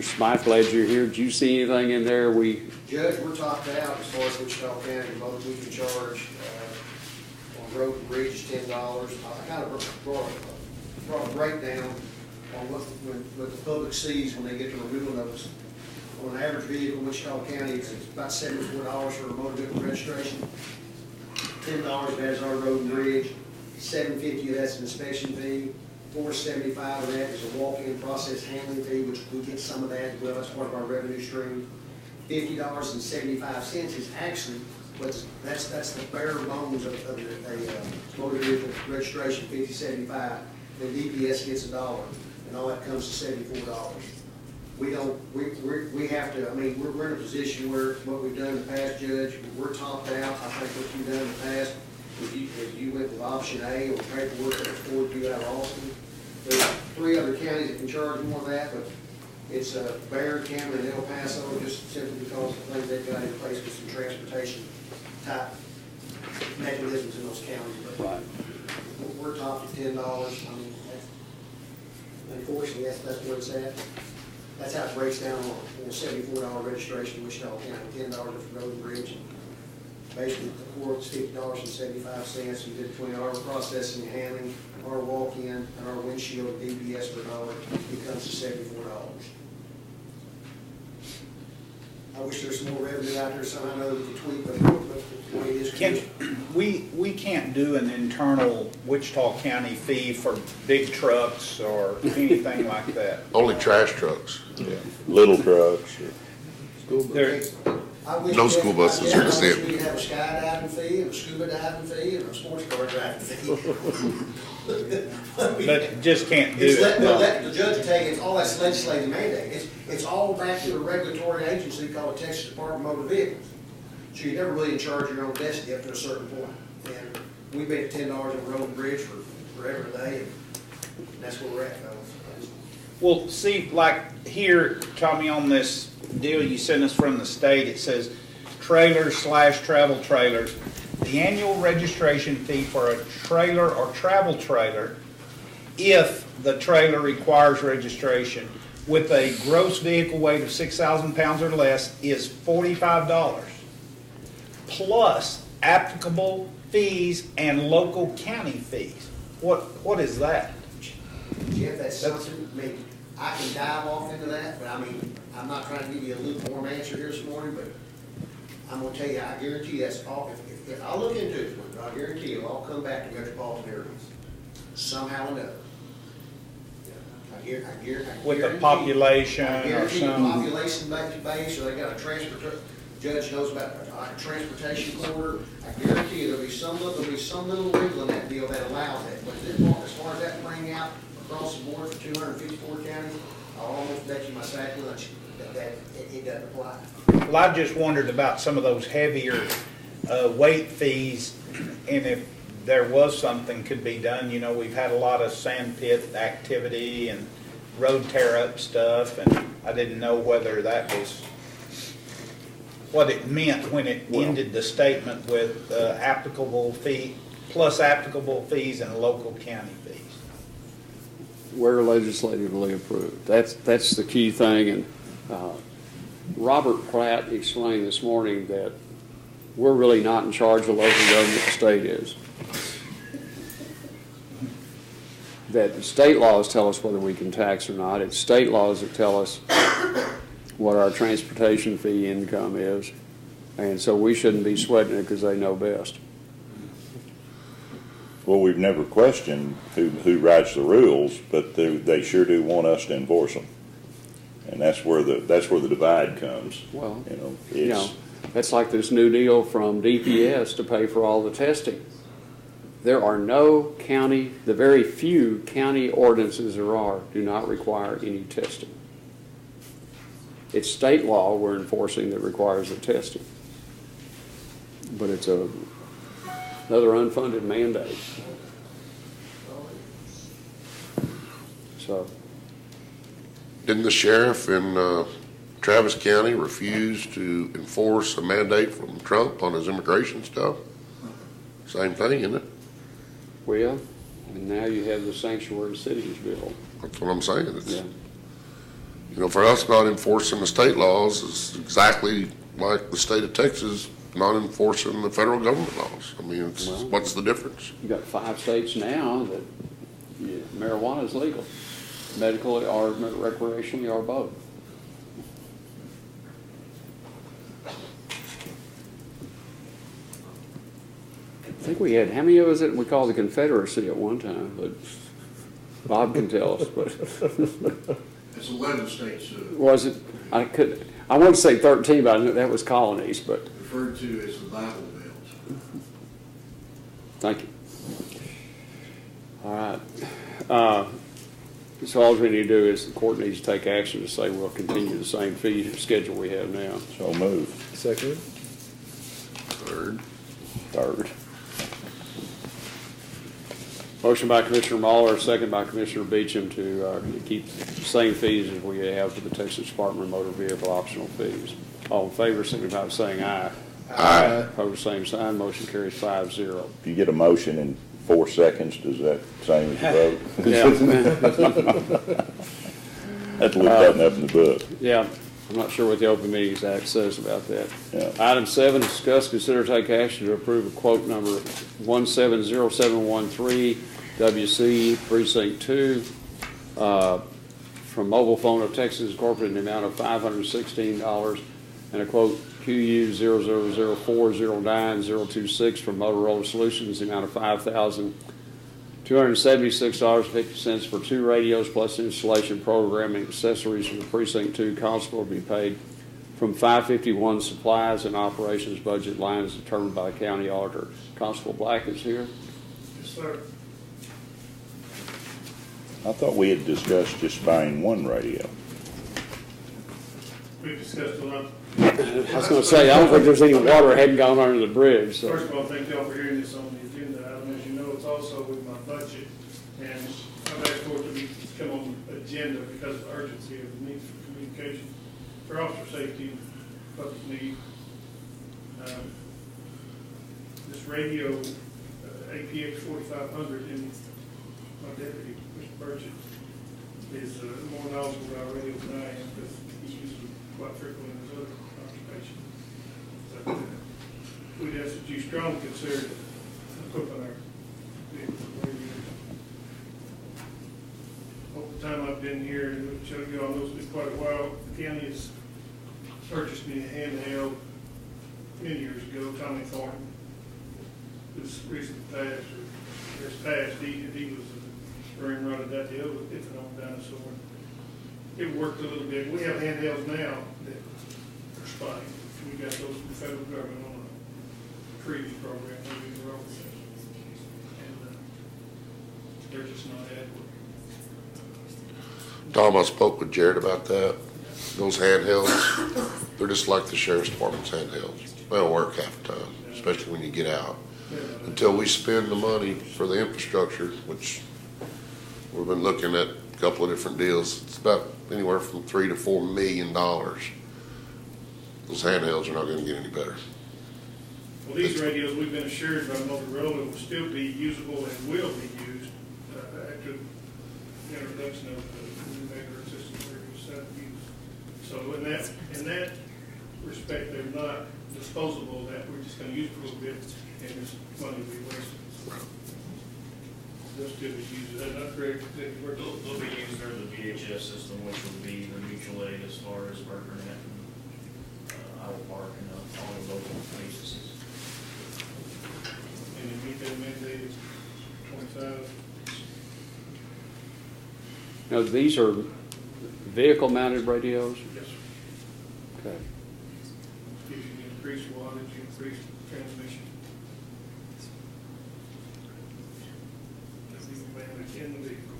Smythe, glad you're here. Did you see anything in there? Judge, we're topped out as far as Wichita County, the most we can charge on road and bridge is $10. I kind of brought a breakdown on what the public sees when they get the renewal notice. On an average vehicle in Wichita County, it's about $74 for a motor vehicle registration. $10 that is our road and bridge. $7.50 of that's an inspection fee. $4.75 of that is a walk-in process handling fee, which we get some of that as well. That's part of our revenue stream. $50.75 is actually that's the bare bones of a motor vehicle registration, $50.75. Then DPS gets $1, and all that comes to $74. We have to, I mean, we're in a position where what we've done in the past, Judge, we're topped out. I think what you've done in the past, if you went with option A or paperwork that was forwarded to you out of Austin, there's 3 other counties that can charge more than that, but it's Barron, Cameron, and El Paso, just simply because of the things they've got in place with some transportation type mechanisms in those counties. But Right. we're topped at $10. I mean, unfortunately, that's where it's at. That's how it breaks down on a $74 registration in Wichita County, $10 for road and bridge. Basically, the quote's $50.75. You did between our processing and handling, our walk-in, and our windshield DBS per $1, it comes to $74. I wish there's some more revenue out there, so I know that the tweet, but the way it is. We can't do an internal Wichita County fee for big trucks or anything like that. Only trash trucks. Little trucks. There, No school buses are exempt. We have a skydiving fee, and a scuba diving fee, and a sports car driving fee. but just can't do It's it. the judge will tell you, it's all that's legislative mandate. It's all back to the regulatory agency called the Texas Department of Motor Vehicles. So you're never really in charge of your own destiny up to a certain point. And we've been at $10 on road and bridge for forever today, and that's where we're at, fellas. Well, see, like here, Tommy, on this deal you sent us from the state, it says trailers/travel trailers. The annual registration fee for a trailer or travel trailer, if the trailer requires registration, with a gross vehicle weight of 6,000 pounds or less, is $45, plus applicable fees and local county fees. What is that? Jeff, that's something, I mean, I can dive off into that, but I mean, I'm not trying to give you a lukewarm answer here this morning, but I'm gonna tell you, I guarantee that's all, if I look into it, I guarantee it'll all come back to metropolitan areas, somehow or another. I guarantee. With the population I or guarantee the some, population base, or they got a judge knows about a transportation corridor. I guarantee you there'll be some little wiggle in that deal that allows that. But as far as that playing out across the board for 254 counties, I'll almost bet you my sack lunch that it doesn't apply. well, I just wondered about some of those heavier weight fees, and if there was something could be done. You know, we've had a lot of sand pit activity and road tear up stuff, and I didn't know whether that was what it meant when it ended the statement with applicable fee, plus applicable fees and local county fees. Where legislatively approved. That's the key thing. And Robert Platt explained this morning that we're really not in charge of local government, the state is. That the state laws tell us whether we can tax or not. It's state laws that tell us what our transportation fee income is. And so we shouldn't be sweating it because they know best. Well, we've never questioned who writes the rules, but they sure do want us to enforce them, and that's where the divide comes. Well, you know, you know, That's like this new deal from DPS to pay for all the testing. There are no county, the very few county ordinances there are do not require any testing. It's state law we're enforcing that requires the testing. But it's another unfunded mandate. So, Didn't the sheriff in Travis County refuse to enforce a mandate from Trump on his immigration stuff? Same thing, isn't it? well, and now you have the sanctuary cities bill. That's what I'm saying. It's, Yeah. you know, for us not enforcing the state laws is exactly like the state of Texas not enforcing the federal government laws. I mean, it's, Well- what's the difference? You got 5 states now that marijuana is legal, medically or recreationally or both. I think we had, how many of us that we called the Confederacy at one time, but Bob can tell us, but It's 11 states was it, I wanted to say 13, but I knew that was colonies, but referred to as the Bible Belt. thank you. All right. So all we need to do is the court needs to take action to say we'll continue the same fee schedule we have now. So move. Second. Third. Third. Motion by Commissioner Muller, second by Commissioner Beecham to keep the same fees as we have for the Texas Department of Motor Vehicle optional fees. All in favor, signify by saying aye. Aye. Opposed, same sign. Motion carries 5-0. If you get a motion in 4 seconds, does that same as a vote? Yeah. Have to look that up in the book. Yeah, I'm not sure what the Open Meetings Act says about that. Yeah. Item 7, discuss, consider, take action to approve a quote number 170713 WC Precinct 2 from Mobile Phone of Texas Incorporated in the amount of $516 and a quote QU 000409026 from Motorola Solutions in the amount of $5,276.50 for 2 radios plus installation, programming, accessories from the Precinct 2 constable to be paid from 551 supplies and operations budget lines determined by the county auditor. Constable Black is here. Yes, sir. I thought we had discussed just buying 1 radio. We've discussed a lot. I was going to say, I don't think there's any water hadn't gone under the bridge. So. First of all, thank y'all for hearing this on the agenda item. As you know, it's also with my budget, and I've asked for it to come on the agenda because of the urgency of the need for communication for officer safety and public need. This radio, APX 4500, and my deputy, Mr. Burchett, is more knowledgeable about radios than I am because he uses them quite frequently in his other occupation. So we'd ask that you strongly consider equipping our vehicles with radios. Over the time I've been here, and Chuck, you all know it's been quite a while, the county has purchased me a handheld many years ago. Tommy Thornton was recently passed, or just passed. He was running right at that deal with ethanol dinosaur. It worked a little bit. We have handhelds now that are spotting. We got those from the federal government on a previous program that we were over there. And they're just not adequate. Tom, I spoke with Jared about that. Those handhelds, they're just like the sheriff's department's handhelds. They don't work half the time, especially when you get out. Until we spend the money for the infrastructure, which we've been looking at a couple of different deals. It's about anywhere from $3 to $4 million. Those handhelds are not going to get any better. Well, these radios, we've been assured by Motorola, will still be usable and will be used after the introduction of the new neighborhood system radio set use. So in that respect, they're not disposable, that we're just going to use for a little bit and this money will be wasted. They'll still be used. Is that not correct? They'll be used under the VHF system, which will be the mutual aid as far as Burgernet and Iowa Park and all the local agencies. And you meet that mandate is 25. Now, these are vehicle-mounted radios? Yes, sir. Okay. Gives you the increase wattage, increase transmission. That we can manage in the vehicle.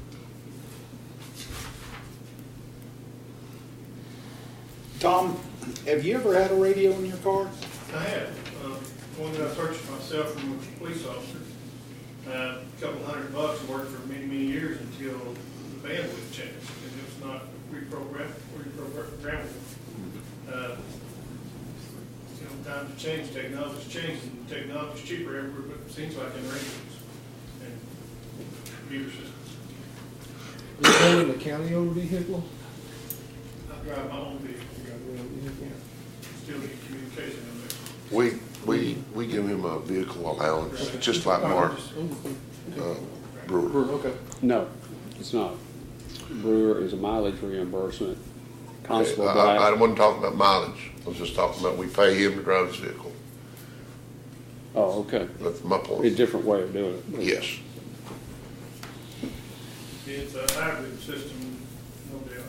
Tom, have you ever had a radio in your car? I have, one that I purchased myself from a police officer. A couple $100 worked for many, many years until the bandwidth changed, and it was not reprogrammable. Times have changed, technology's changed, and technology's cheaper everywhere, but it seems like in radios and computer systems. You own a county-owned vehicle? I drive my own vehicle, still need communication in there. We give him a vehicle allowance, just like Mark Brewer. Okay. No, it's not. Brewer is a mileage reimbursement. Constable I Black, wasn't talking about mileage. I was just talking about we pay him to drive his vehicle. oh, okay. That's my A point. different way of doing it. Yes. It's a hybrid system, no doubt.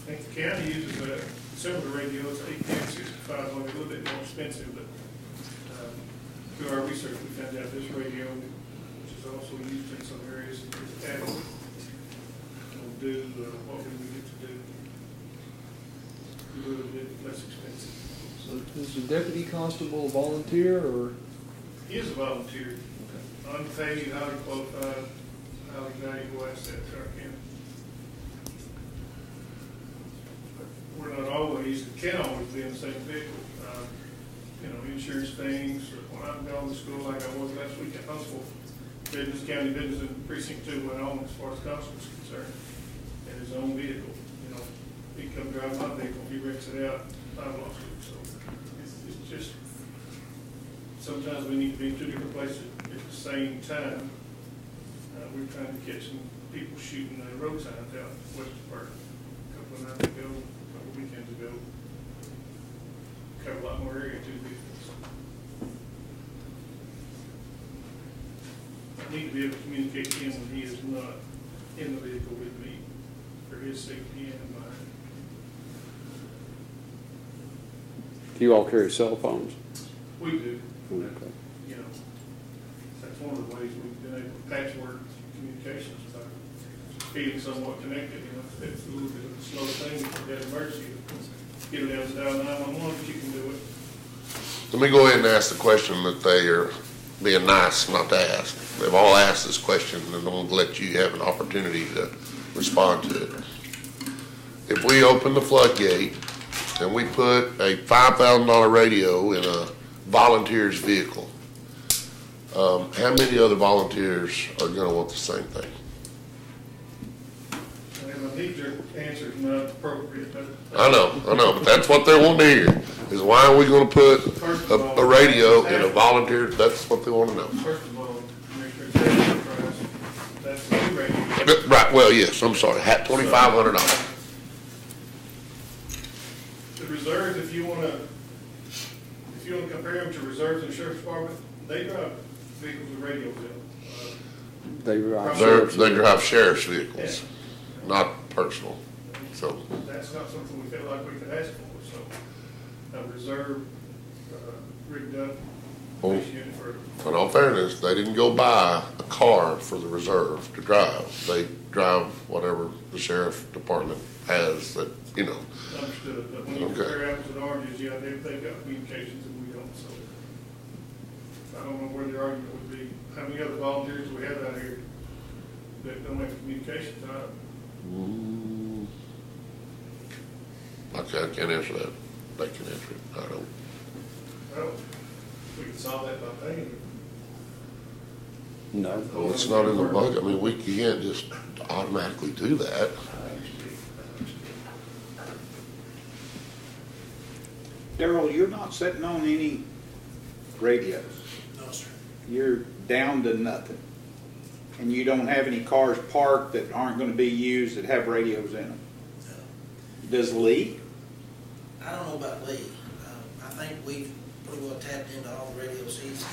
I think the county uses a similar radio, it's 81065, only a little bit more expensive, but through our research, we found out this radio, which is also used in some areas, is adequate. Will do what we need it to do. A little bit less expensive. So is the deputy constable a volunteer or? He is a volunteer, unpaid, highly qualified, highly valuable asset to our county. We're not always, can always be in the same vehicle. Insurance things, when I'm going to school like I was last week at Huntsville, business, county business and precinct 2 went on as far as constable's concerned, in his own vehicle. He'd come drive my vehicle, he wrecks it out, I lost it. So it's just, sometimes we need to be in 2 different places at the same time. We're trying to catch some people shooting road signs out in West Park a couple of nights ago, a couple of weekends ago. Cover a lot more area too. I need to be able to communicate to him when he is not in the vehicle with me for his safety and mine. Do you all carry cell phones? We do. Okay. That's one of the ways we've been able to patchwork communications by feeling somewhat connected. It's a little bit of a slow thing if you have an emergency. Get it down to dial 911, but you can do it. Let me go ahead and ask the question that they are being nice not to ask. They've all asked this question, and I'm going to let you have an opportunity to respond to it. If we open the floodgate and we put a $5,000 radio in a volunteer's vehicle, how many other volunteers are going to want the same thing? And my knee-jerk answer is not appropriate, but. I know, but that's what they want to hear, is why are we going to put a radio in a volunteer, that's what they want to know. First of all, Commissioner, that's the new radio. Right, well, yes, I'm sorry, $2,500. The reserves, if you want to compare them to reserves in the sheriff's department, they drive vehicles with radios in them. They They drive sheriff's vehicles, not personal, so. That's not something we felt like we could ask for, so a reserve rigged up Well, police unit for. in all fairness, they didn't go buy a car for the reserve to drive. They drive whatever the sheriff department has that, Understood, but when you Okay. compare apples and oranges, yeah, they've got communications and we don't, so. I don't know where the argument would be. How many other volunteers do we have out here that don't have communications? I can't answer that. They can answer it, I don't. Well, we can solve that by paying. No. Well, it's not in the budget, we can't just automatically do that. Darrell, you're not sitting on any radios. No, sir. You're down to nothing. And you don't have any cars parked that aren't going to be used that have radios in them. No. Does Lee? I don't know about Lee. I think we've pretty well tapped into all the radio seats.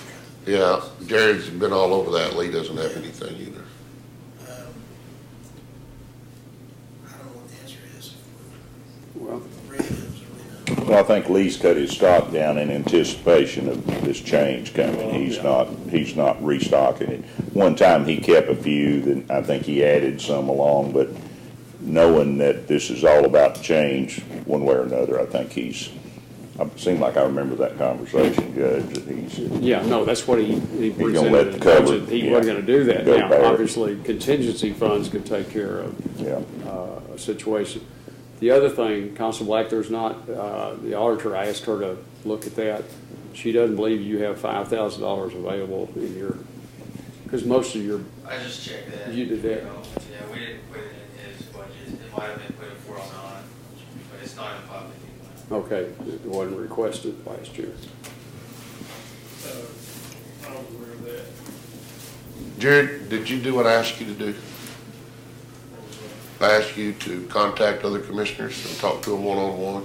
Yeah, Jared's been all over that. Lee doesn't have anything either. I don't know what the answer is Well, for radios or we know. Well, I think Lee's cut his stock down in anticipation of this change coming. He's not restocking it. One time he kept a few, then I think he added some along, but knowing that this is all about to change one way or another, I think it seemed like I remember that conversation, Judge, that he's, yeah, no, that's what he gonna presented let in the the cover- budget. He yeah, wasn't gonna do that. go Now, bare. obviously, contingency funds could take care of yeah. a situation. The other thing, Constable Black, there's not, the auditor asked her to look at that. She doesn't believe you have $5,000 available in your, because most of your, I just checked that. You did that. Yeah, we didn't put it in his budget. It might have been put in 409, but it's not in 551. okay, it wasn't requested last year. I was aware of that. Jared, did you do what I asked you to do? I asked you to contact other commissioners and talk to them one-on-one.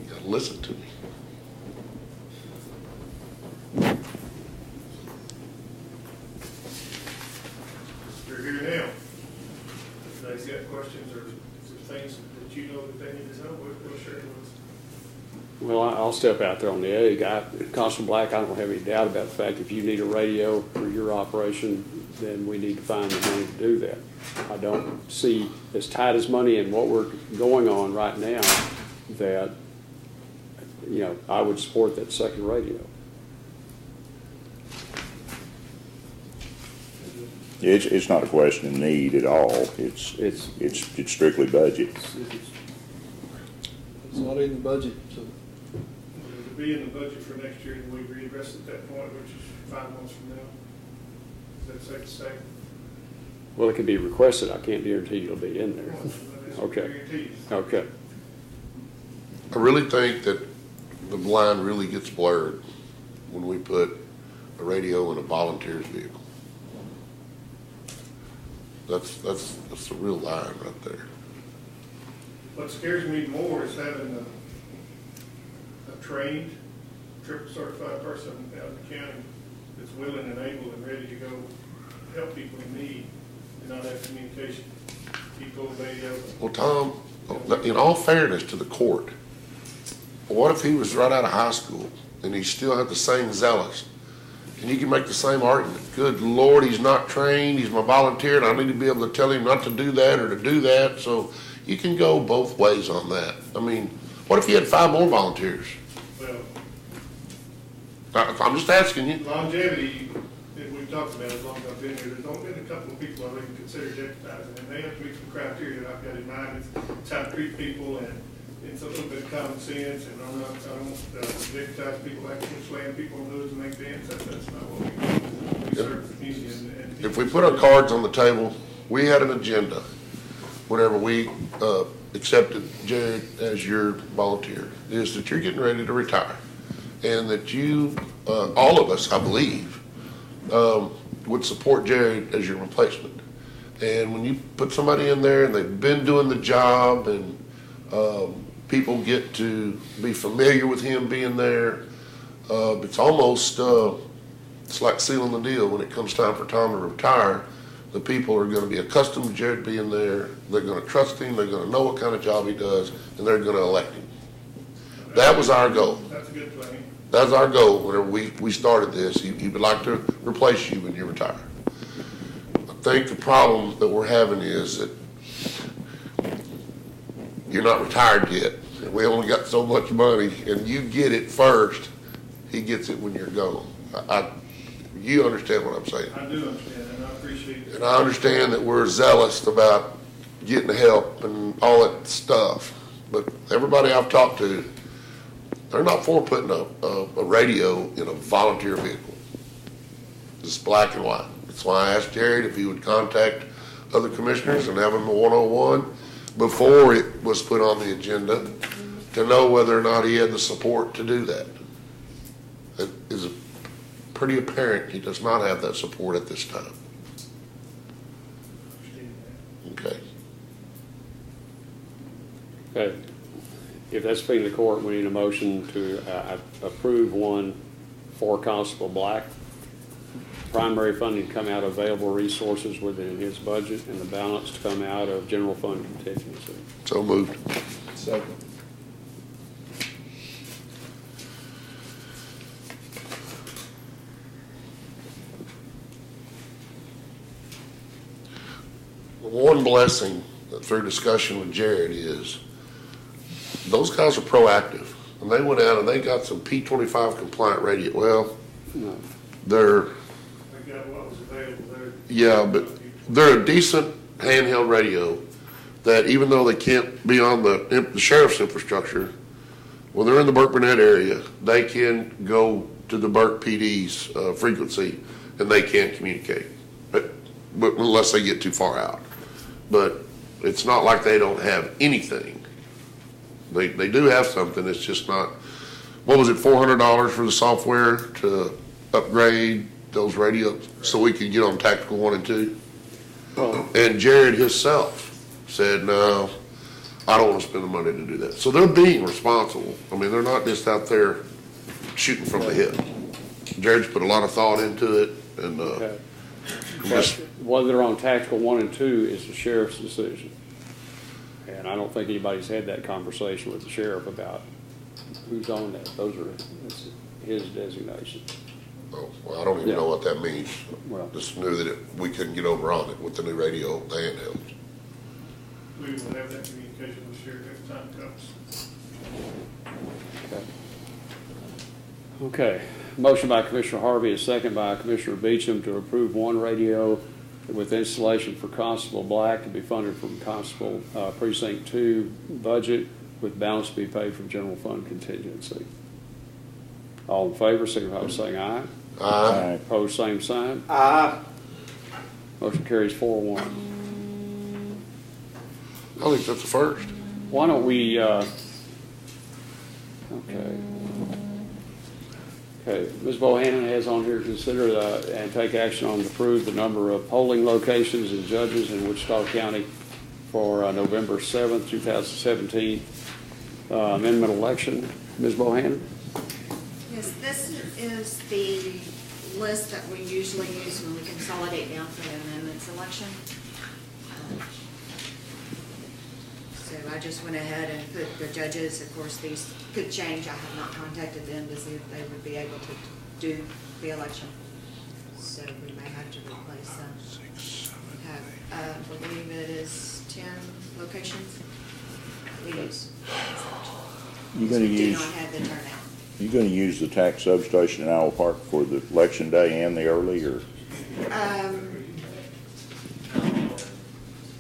You gotta listen to me. You're here now. If they've got questions or if there's things that you know that they need to know, we'll share it with us. Well, I'll step out there on the egg. Constable Black, I don't have any doubt about the fact if you need a radio for your operation, then we need to find the money to do that. I don't see as tight as money in what we're going on right now that, you know, I would support that second radio. It's not a question of need at all. It's strictly budget. It's not in the budget, so. It'll be in the budget for next year, and we readdress at that point, which is 5 months from now. Is that safe to say? Well, it can be requested. I can't guarantee it'll be in there. Okay. Guarantees. Okay. I really think that the line really gets blurred when we put a radio in a volunteer's vehicle. That's the real line right there. What scares me more is having a trained, triple certified person out in the county that's willing and able and ready to go help people in need and not have communication. People, radio. Well, Tom, in all fairness to the court, what if he was right out of high school and he still had the same zealous? And you can make the same argument. Good Lord, he's not trained, he's my volunteer, and I need to be able to tell him not to do that or to do that. So you can go both ways on that. I mean, what if you had 5 more volunteers? Well, I'm just asking you. longevity, that we've talked about as long as I've been here, there's only been a couple of people I've even considered deputizing, and they have to meet some criteria that I've got in mind. It's how to treat people, and it's a little bit of common sense, and I don't deputize people like to slam people on those and make dance. That's not what we do. We serve the community and If we put our cards on the table, we had an agenda whenever we accepted Jared as your volunteer, is that you're getting ready to retire. And that you, all of us, I believe, would support Jared as your replacement. And when you put somebody in there and they've been doing the job and people get to be familiar with him being there, it's almost, it's like sealing the deal. When it comes time for Tom to retire, the people are going to be accustomed to Jared being there. They're going to trust him. They're going to know what kind of job he does, and they're going to elect him. That was our goal. that's a good plan. That's our goal whenever we started this. He would like to replace you when you retire. I think the problem that we're having is that you're not retired yet. And we only got so much money, and you get it first. He gets it when you're gone. You understand what I'm saying? I do understand, and I appreciate it. And I understand that we're zealous about getting help and all that stuff. But everybody I've talked to, they're not for putting a radio in a volunteer vehicle. It's black and white. That's why I asked Jared if he would contact other commissioners and have them a one-on-one before it was put on the agenda to know whether or not he had the support to do that. It is pretty apparent he does not have that support at this time. Okay. Okay. if that's being the court, we need a motion to approve one for Constable Black. Primary funding to come out of available resources within his budget, and the balance to come out of general fund contingency. So moved. Second. One blessing through discussion with Jared is those guys are proactive. And they went out and they got some P25 compliant radio. Well, No. they're, They got what was available there. yeah, but they're a decent handheld radio that even though they can't be on the sheriff's infrastructure, when they're in the Burke Burnett area, they can go to the Burke PD's frequency and they can't communicate, but unless they get too far out. But it's not like they don't have anything. They do have something. It's just not. What was it? $400 for the software to upgrade those radios so we could get on Tactical 1 and 2. Oh. And Jared himself said, "No, I don't want to spend the money to do that." So they're being responsible. I mean, they're not just out there shooting from the hip. Jared's put a lot of thought into it, and Okay. just Whether they're on Tactical 1 and 2 is the sheriff's decision. And I don't think anybody's had that conversation with the sheriff about who's on that. That's his designation. oh, well, I don't even Yeah. know what that means. Well, Just knew that we couldn't get over on it with the new radio, the handheld. We will have that communication with the sheriff every time it comes. okay. Motion by Commissioner Harvey, a second by Commissioner Beecham to approve one radio with installation for Constable Black to be funded from Constable Precinct 2 budget, with balance to be paid from general fund contingency. All in favor, signify by saying aye. Aye. Opposed, same sign. Aye. Motion carries 4-1. I think that's the first. Why don't we, okay. Okay, Ms. Bohannon has on here, consider and take action on to approve the number of polling locations and judges in Wichita County for November 7th, 2017 amendment election. Ms. Bohannon? Yes, this is the list that we usually use when we consolidate down for the amendments election. So I just went ahead and put the judges. Of course, these could change. I have not contacted them to see if they would be able to do the election. So we may have to replace them. We have, I believe it is 10 locations we use. You So gonna we do use, not have the turnout. you gonna use the tax substation in Owl Park for the election day and the early, or?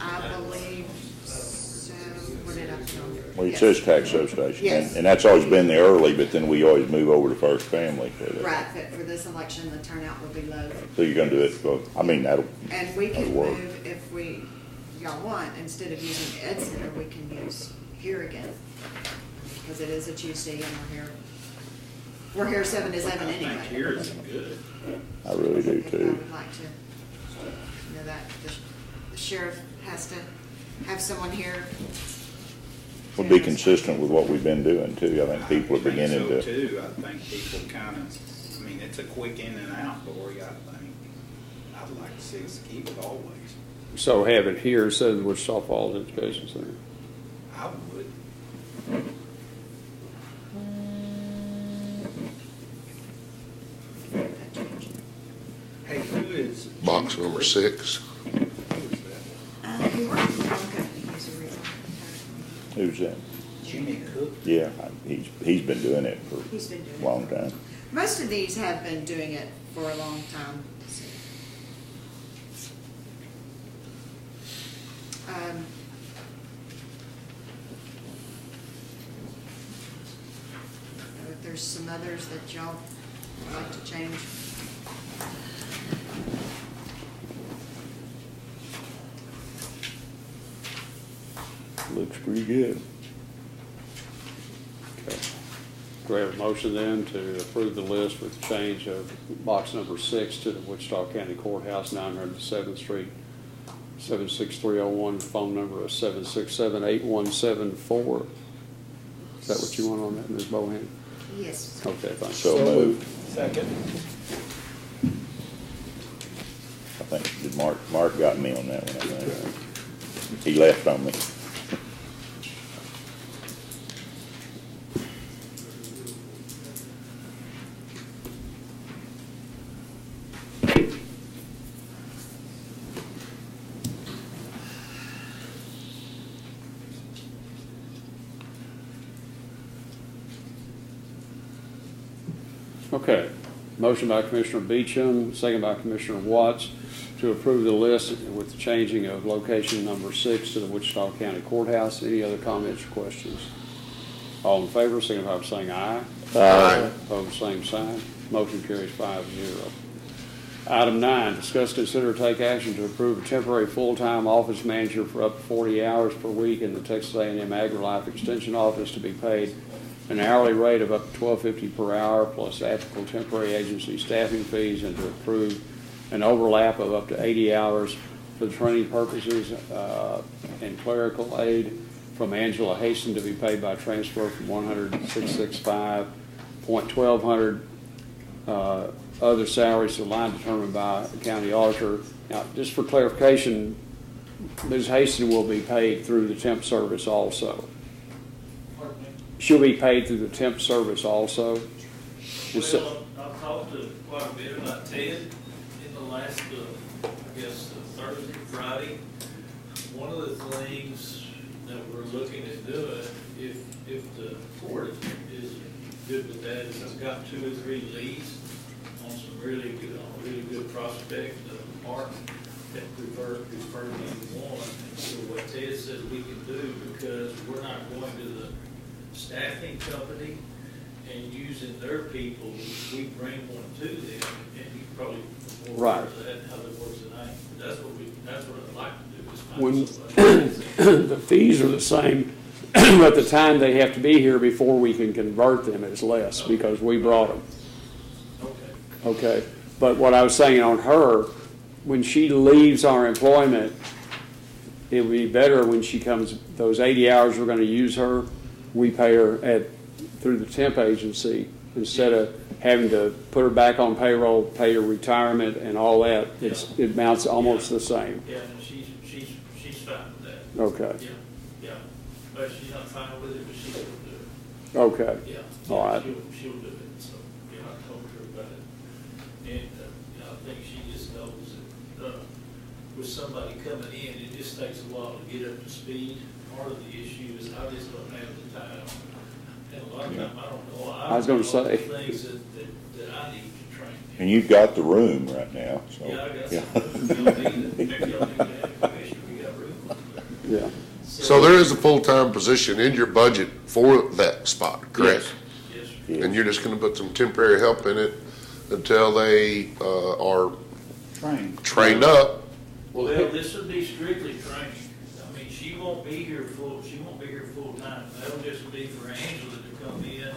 I believe so. What did I tell you? Well, it Yes. says tax substation. Yes. And that's always been the early, but then we always move over to First Family for that. Right, but for this election, the turnout will be low. So you're gonna do it, well, I mean, that'll, And we can That'll work. move, if y'all want, instead of using Ed Center, we can use here again. Because it is a Tuesday and we're here 7 to 7 anyway. Here is good. I really do If I too. would like to, that the sheriff has to have someone here. Would be consistent with what we've been doing too. I think people are beginning I think so to, too. I think people kind of, I mean, it's a quick in and out, Lori. I'd like to see us keep it always. So have it here, says Wichita Falls Education Center. I would. Hey, who is? Box number 6. Who is that? He works for one company, he's a real. who's that? Jimmy Cook. Yeah, he's been doing it for He's been doing a it. long time. Most of these have been doing it for a long time. So, if there's some others that y'all would like to change. Looks pretty good. Okay. Do we have a motion then to approve the list with the change of box number 6 to the Wichita County Courthouse, 907th Street, 76301, phone number of 767-8174. Is that what you want on that, Ms. Bohan? Yes. Okay, fine. So moved. Second. I think, did Mark got me on that one, I think. He left on me. Okay, motion by Commissioner Beecham, second by Commissioner Watts, to approve the list with the changing of location number 6 to the Wichita County Courthouse. Any other comments or questions? All in favor, signify by saying aye. Aye. Opposed, same sign. Motion carries 5-0. Item 9, discuss, consider, take action to approve a temporary full-time office manager for up to 40 hours per week in the Texas A&M AgriLife Extension Office to be paid an hourly rate of up to $12.50 per hour plus applicable temporary agency staffing fees, and to approve an overlap of up to 80 hours for the training purposes and clerical aid from Angela Haston to be paid by transfer from 100,665.1200 other salaries to the line determined by the county auditor. Now, just for clarification, Ms. Haston will be paid through the temp service also. She'll be paid through the temp service also. Well, I've talked to quite a bit about Ted in the last, I guess, Thursday, Friday. One of the things that we're looking at doing, if the court is good with that, is I've got 2 or 3 leads on some really good prospect mark that refer me to one. And so what Ted says we can do, because we're not going to the staffing company and using their people, we bring one to them, and you probably more Right. of that, how that works tonight. That's what I'd like to do, is find When somebody. the fees are the same, but the time they have to be here before we can convert them is less because we brought them. Okay. Okay, but what I was saying on her, when she leaves our employment, it would be better when she comes, those 80 hours we're going to use her, we pay her through the temp agency instead of having to put her back on payroll, pay her retirement and all that. It amounts almost the same. Yeah, and she's fine with that. Okay, Yeah, but she's not fine with it, but she will do it. okay, Yeah. all right. She'll do it, so, yeah, I told her about it. And, I think she just knows that, with somebody coming in, it just takes a while to get up to speed. Part of the issue is I just don't have the time, and a lot of time I don't know. I was gonna say. Things that I need to train. And you've got the room right now, so. Yeah, I got yeah. some. Maybe y'all need to have a commission, we got room. Yeah. So there is a full-time position in your budget for that spot, correct? Yes, sir. Yeah. And you're just gonna put some temporary help in it until they are trained up? Well, this would be strictly training. I mean, she won't be here full time. That'll just be for Angela to come in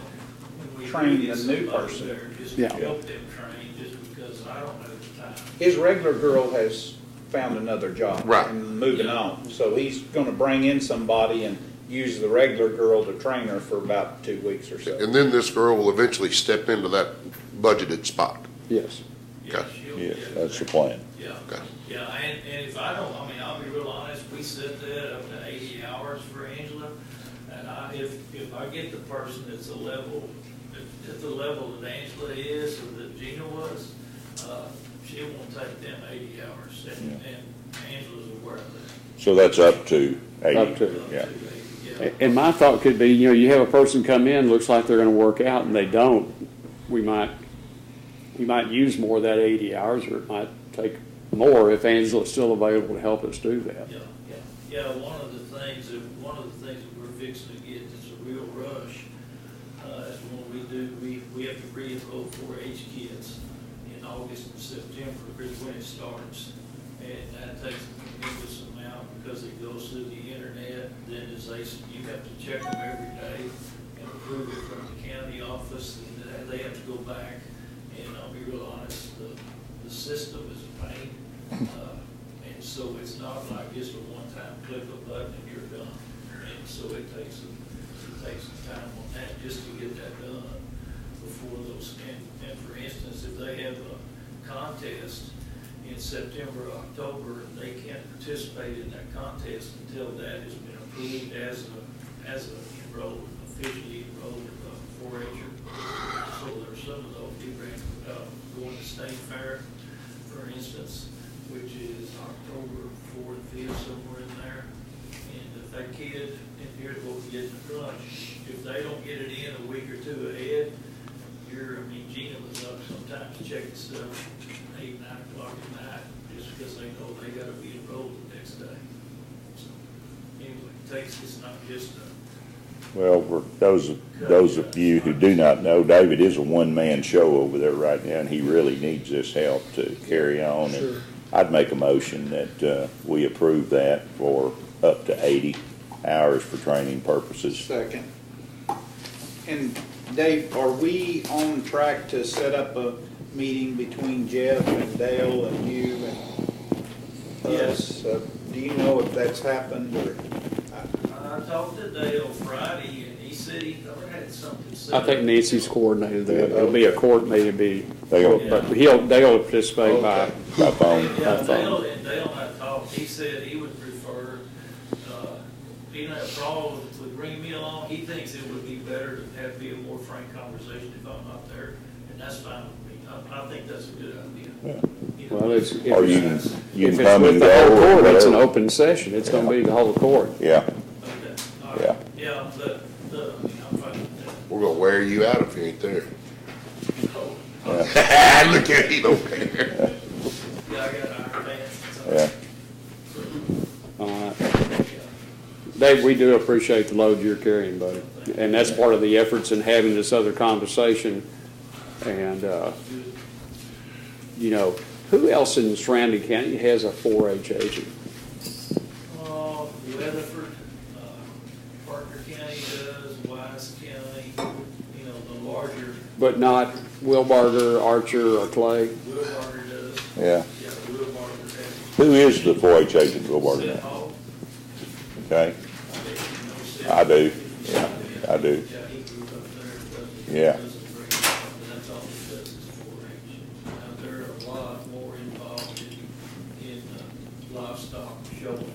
when we Train do get the new somebody person. there, just to Yeah. help them train, just because I don't have the time. His regular girl has found another job. Right. And moving on. So he's gonna bring in somebody and use the regular girl to train her for about 2 weeks or so. And then this girl will eventually step into that budgeted spot. Yes. Yeah, Okay. she'll- Yes, yeah, that's the plan. Yeah, Okay. yeah, and if I don't, I mean, I'll be real honest, we set that up to 80 hours for Angela, and if I get the person that's a level, at the level that Angela is, or that Gina was, she won't take them 80 hours, and Angela's aware of that. So that's up to 80. Up to. Yeah. And my thought could be, you have a person come in, looks like they're going to work out, and they don't. We might use more of that 80 hours, or it might take more if Angela's still available to help us do that. Yeah, one of the things that we're fixing to get that's a real rush, is when we have to re-enroll 4-H kids in August and September, is when it starts. And that takes a tremendous amount because it goes through the internet, then you have to check them every day and approve it from the county office, and they have to go back. And I'll be real honest, the system is a pain. And so it's not like just a one-time click a button and you're done. And so it takes some time on that, just to get that done before those, and for instance, if they have a contest in September, or October, they can't participate in that contest until that has been approved as officially enrolled 4-H'er. So there's some of those people going to State Fair, for instance, which is October 4th, 5th, somewhere in there. And if that kid, and here's what we get in the crunch, if they don't get it in a week or two ahead, Gina was up sometimes checking stuff 8, 9 o'clock at night, just because they know they gotta be enrolled the next day. So, anyway, it's not just a. Well, for those of you who do not know, David is a one-man show over there right now, and he really needs this help to carry on. Sure. And I'd make a motion that we approve that for up to 80 hours for training purposes. Second. And Dave, are we on track to set up a meeting between Jeff and Dale and you and us? Do you know if that's happened or? I talked to Dale Friday, and he said he had something set I think up. Nancy's coordinated that. It'll be a court meeting, They'll- but Dale participate by phone. Yeah, by phone. Dale and I talked, he said he would prefer, he didn't have a problem with bringing me along. He thinks it would be better to be a more frank conversation if I'm not there, and that's fine with me. I think that's a good idea. Yeah. You know, Well, if Or you it's can come with and the go. whole or court, it's an whatever. open session. It's gonna be the whole court. Yeah, okay, all right. Yeah. Yeah, I'm fine with that. We're gonna wear you out if you ain't there. Oh, Look at you over there. yeah, I got Iron Man. yeah. All right. Dave, we do appreciate the load you're carrying, buddy. And that's part of the efforts in having this other conversation. And, who else in surrounding county has a 4-H agent? Weatherford, Parker County does, Wise County, the larger, But not Wilbarger, Archer, or Clay? Will Barger does. Yeah. Yeah, Will Barger has. Who is the 4-H agent, Bill Barton? Seth Hall. Okay, I bet you know Seth. I do. Yeah, I do. Yeah, he grew up there. Yeah. Does a great job, and that's all he does is 4-H. Now, they're a lot more involved in livestock showing.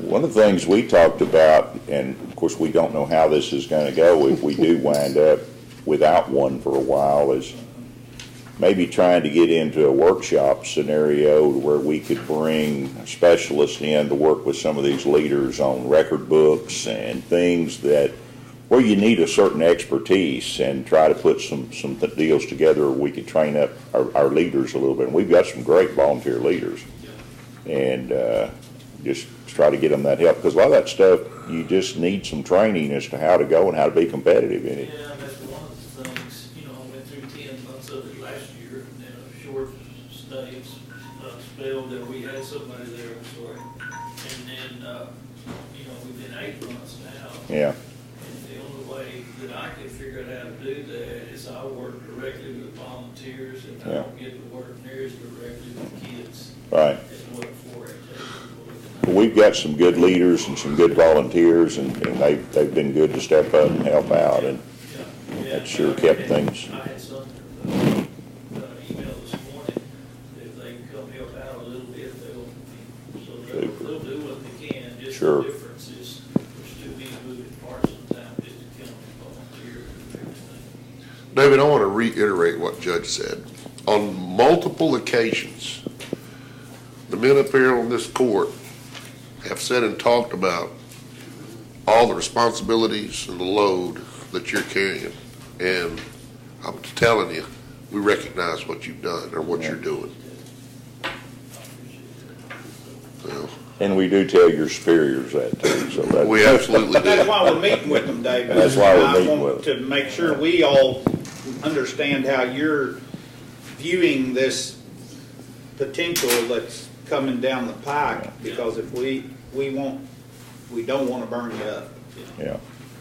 One of the things we talked about, and of course we don't know how this is going to go if we do wind up without one for a while, is maybe trying to get into a workshop scenario where we could bring a specialist in to work with some of these leaders on record books and things that where you need a certain expertise, and try to put some deals together where we could train up our leaders a little bit. And we've got some great volunteer leaders, and just try to get them that help, because a lot of that stuff you just need some training as to how to go and how to be competitive in it. Yeah, that's one of the things, I went through 10 months of it last year, and then a short spell that we had somebody there, I'm sorry. And then, we've been 8 months now. Yeah, And the only way that I can figure out how to do that is I work directly with volunteers, and I don't get to work near as directly with kids right. as what a 4-H Well, we've got some good leaders and some good volunteers, and they've been good to step up and help out, and that sure kept things. I had some email this morning, if they can come help out a little bit, they'll do what they can. Just Sure. the difference is there's too many moving parts sometimes just to come and volunteer and everything. David, I want to reiterate what Judge said. On multiple occasions, the men up here on this court have said and talked about all the responsibilities and the load that you're carrying. And I'm telling you, we recognize what you've done or what you're doing. Well, And we do tell your superiors that too, so that. we absolutely That's do. why we're meeting with them, David. That's why we're I meeting want with to make sure we all understand how you're viewing this potential that's coming down the pike, because if we don't want to burn you up. Yeah,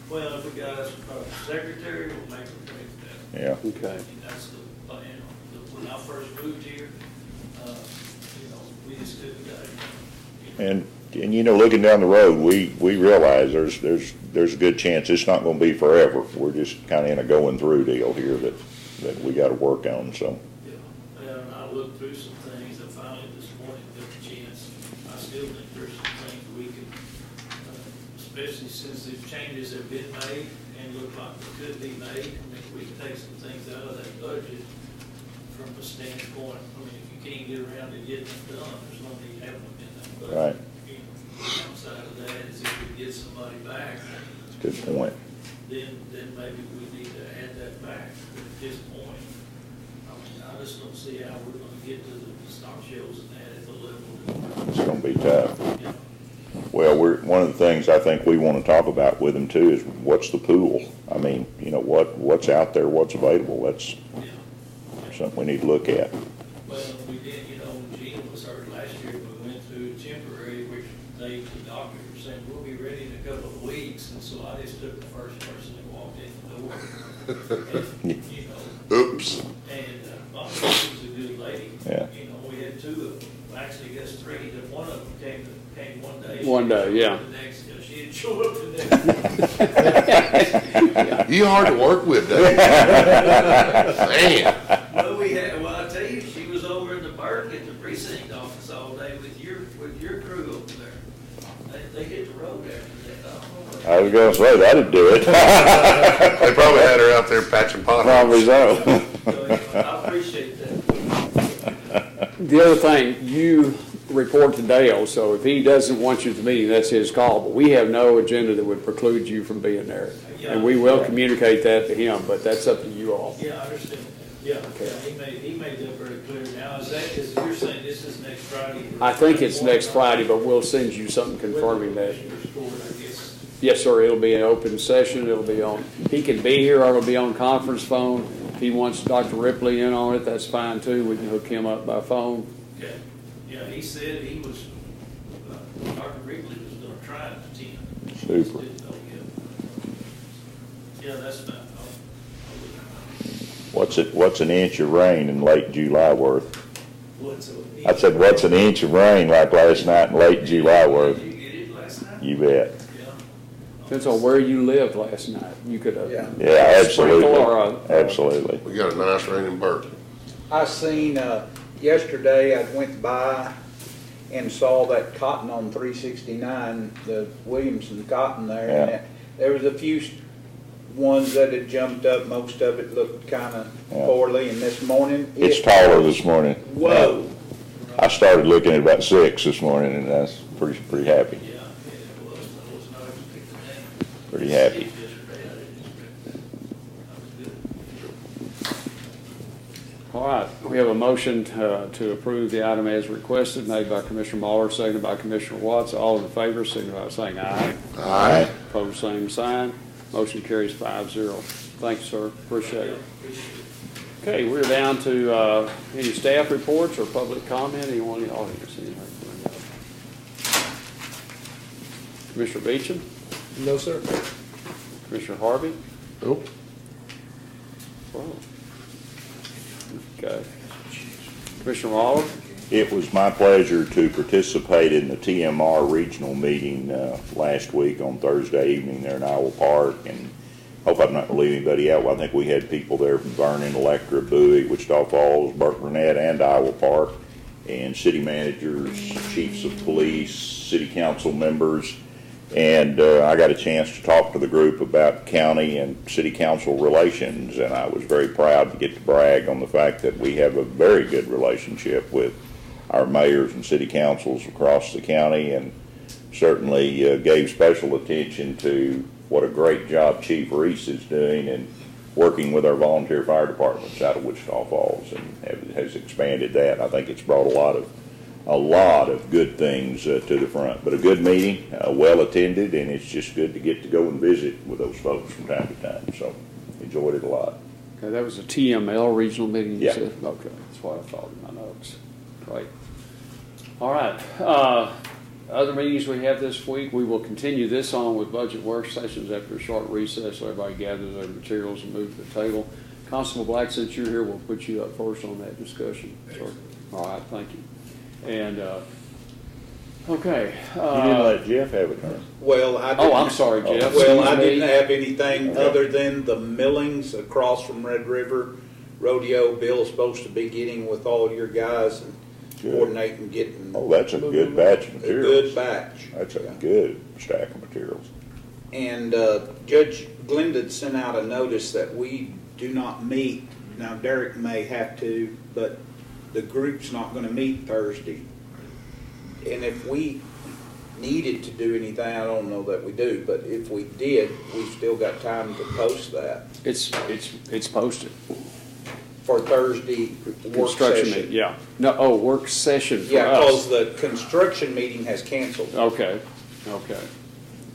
Well, if we got us a secretary, we'll make them take that. yeah. Okay. And that's when I first moved here, we just couldn't get it. And And looking down the road, we realize there's a good chance it's not gonna be forever. We're just kinda in a going through deal here that we gotta work on, so. Yeah, and I looked through some things, and finally this morning took a chance. I still think there's some things we can, especially since these changes have been made and look like they could be made, I mean, we can take some things out of that budget from a standpoint. I mean, if you can't get around to getting it done, there's no need having them in that budget. Right. Outside of that is if we get somebody back, Good point. then maybe we need to add that back. But at this point, I mean, I just don't see how we're gonna get to the stock shows and that at the level. It's gonna be tough. You know, Well, one of the things I think we want to talk about with them too is what's the pool? I mean, what's out there, what's available? That's something we need to look at. well, we did, when Gina was hurt last year, we went through temporary, which the doctor was saying, we'll be ready in a couple of weeks, and so I just took the first person that walked in the door. And, Oops. And Bonnie, she was a good lady. Yeah. We had two of them, actually, I guess three, that one of them came one day. One day, yeah. The next, she didn't show up the next day. You hard to work with, Dave. Man. Well, I tell you, she was over in the Burke at the precinct office all day with your crew over there. They hit the road after that. I was gonna say, that'd do it. They probably had her out there patching Probably potholes. so. So, I appreciate that. The other thing, you report to Dale, so if he doesn't want you at the meeting, that's his call, but we have no agenda that would preclude you from being there. And we will communicate that to him, but that's up to you all. Yeah, I understand. Yeah, he made that very clear. Now, is you're saying this is next Friday? I think it's next Friday, but we'll send you something confirming that. Yes, sir, it'll be an open session, it'll be on, he can be here or it'll be on conference phone. If he wants Dr. Ripley in on it, that's fine too, we can hook him up by phone. Okay. Yeah, he said he was, Dr. Wrigley was gonna try to attend. Super. Didn't know yet. Yeah, that's fine. What's an inch of rain in late July worth? What's I said, what's an inch of rain like last night in late July worth? Did you get it last night? You bet. Depends on where you lived last night, you could have. Yeah, absolutely. Sprinkle or Absolutely. We got a nice rain in Burke. I seen, yesterday, I went by and saw that cotton on 369, the Williamson cotton there. Yeah. And there was a few ones that had jumped up, most of it looked kind of poorly, and this morning. It's taller this morning. Whoa. I started looking at about 6 this morning, and I was pretty happy. Yeah, it was. I was not expecting that. Pretty happy. Yesterday, I didn't expect that. That was good. All right, we have a motion to approve the item as requested, made by Commissioner Muller, seconded by Commissioner Watts. All in favor, signify by saying aye. Aye. Opposed, same sign. Motion carries 5-0. Thank you, sir. Appreciate it. Okay, we're down to any staff reports or public comment. Anyone in the audience? Commissioner Beecham? No, sir. Commissioner Harvey? Nope. Whoa. Okay. Commissioner Waller? It was my pleasure to participate in the TMR regional meeting last week on Thursday evening there in Iowa Park, and hope I'm not going to leave anybody out. Well, I think we had people there from Vernon, Electra, Bowie, Wichita Falls, Burke Burnett, and Iowa Park, and city managers, chiefs of police, city council members, and I got a chance to talk to the group about county and city council relations, and I was very proud to get to brag on the fact that we have a very good relationship with our mayors and city councils across the county, and certainly gave special attention to what a great job Chief Reese is doing and working with our volunteer fire departments out of Wichita Falls, and has expanded that. I think it's brought a lot of good things to the front. But a good meeting, well attended, and it's just good to get to go and visit with those folks from time to time. So enjoyed it a lot. Okay, that was a TML regional meeting, you Yeah. said? Okay, that's what I thought in my notes. Great. All right. Other meetings we have this week, we will continue this on with budget work sessions after a short recess, so everybody gathers their materials and move to the table. Constable Black, since you're here, we'll put you up first on that discussion. Sir. All right, thank you. And Okay. You didn't let Jeff have it, huh? Well, I didn't. Oh, I'm sorry, Jeff. Well, I Excuse me. didn't have anything Okay. other than the millings across from Red River Rodeo. Bill's supposed to be getting with all your guys and Good. coordinating, getting Oh, that's a good batch of a materials. good batch. That's a Yeah. good stack of materials. And Judge Glendon sent out a notice that we do not meet. Now, Derek may have to, but the group's not going to meet Thursday. And if we needed to do anything, I don't know that we do, but if we did, we've still got time to post that It's posted. for Thursday work Construction session. meeting, yeah. No, work session for Yeah, us. because the construction meeting has canceled. Okay.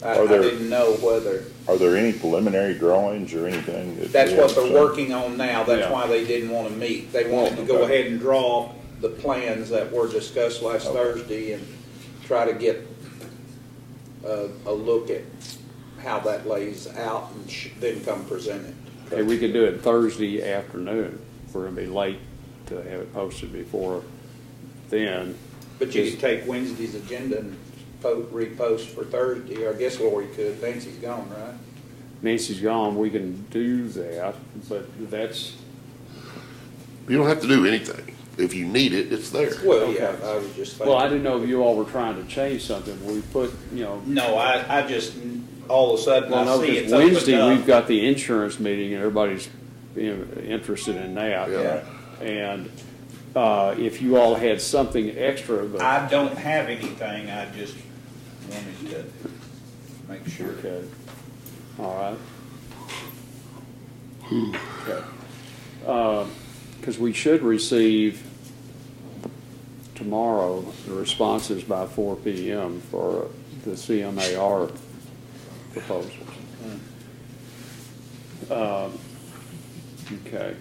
I Are there- didn't know whether, Are there any preliminary drawings or anything? That that's we what haven't they're seen? working on now. That's Yeah. why they didn't want to meet. They wanted to go Okay. ahead and draw the plans that were discussed last Okay. Thursday and try to get a look at how that lays out and then come present it. Okay, we could do it Thursday afternoon. We're gonna be late to have it posted before then. But you could take Wednesday's agenda and repost for Thursday, or I guess Lori could. Nancy's gone, right? Nancy's gone, we can do that, but that's, You don't have to do anything. If you need it, it's there. Well, yeah, Okay. I was just thinking. well, I didn't know if you all were trying to change something. We put, No, I just, all of a sudden well, I no, see because it's opened Wednesday, up. we've got the insurance meeting and everybody's interested in that. Yeah. And if you all had something extra, but. I don't have anything, I just wanted to make sure. Okay. All right. Okay. Because we should receive tomorrow the responses by 4 p.m. for the CMAR proposals. Okay.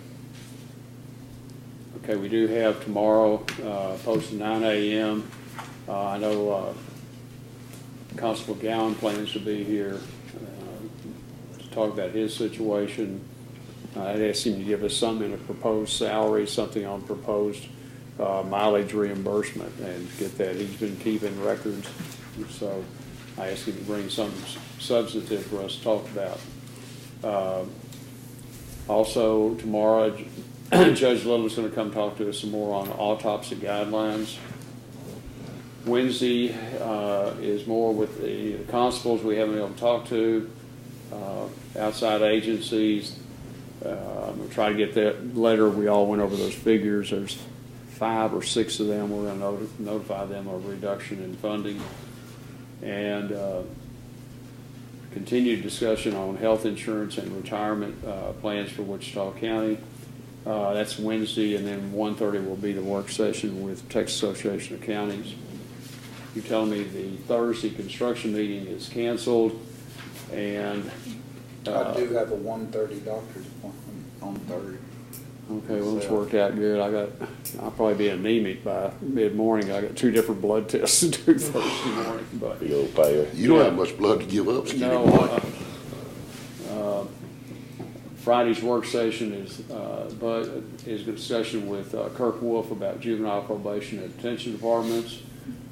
Okay, we do have tomorrow posted 9 a.m. I know Constable Gowan plans to be here to talk about his situation. I'd asked him to give us something in a proposed salary, something on proposed mileage reimbursement, and get that. He's been keeping records, so I asked him to bring something substantive for us to talk about. Also, tomorrow, Judge Little's going to come talk to us some more on autopsy guidelines. Wednesday is more with the constables we haven't been able to talk to, outside agencies. I'm going to try to get that letter. We all went over those figures. There's 5 or 6 of them. We're going to notify them of reduction in funding. And continued discussion on health insurance and retirement plans for Wichita County. That's Wednesday, and then 1:30 will be the work session with Texas Association of Counties. You're telling me the Thursday construction meeting is canceled, and I do have a 1:30 doctor's appointment on Thursday. okay, well, it's worked out good. I'll probably be anemic by mid-morning. I got 2 different blood tests to do Thursday morning, but Be a little pale. You don't have much blood to give up, skinny no. boy. Friday's work session is a discussion with Kirk Wolf about juvenile probation and detention departments.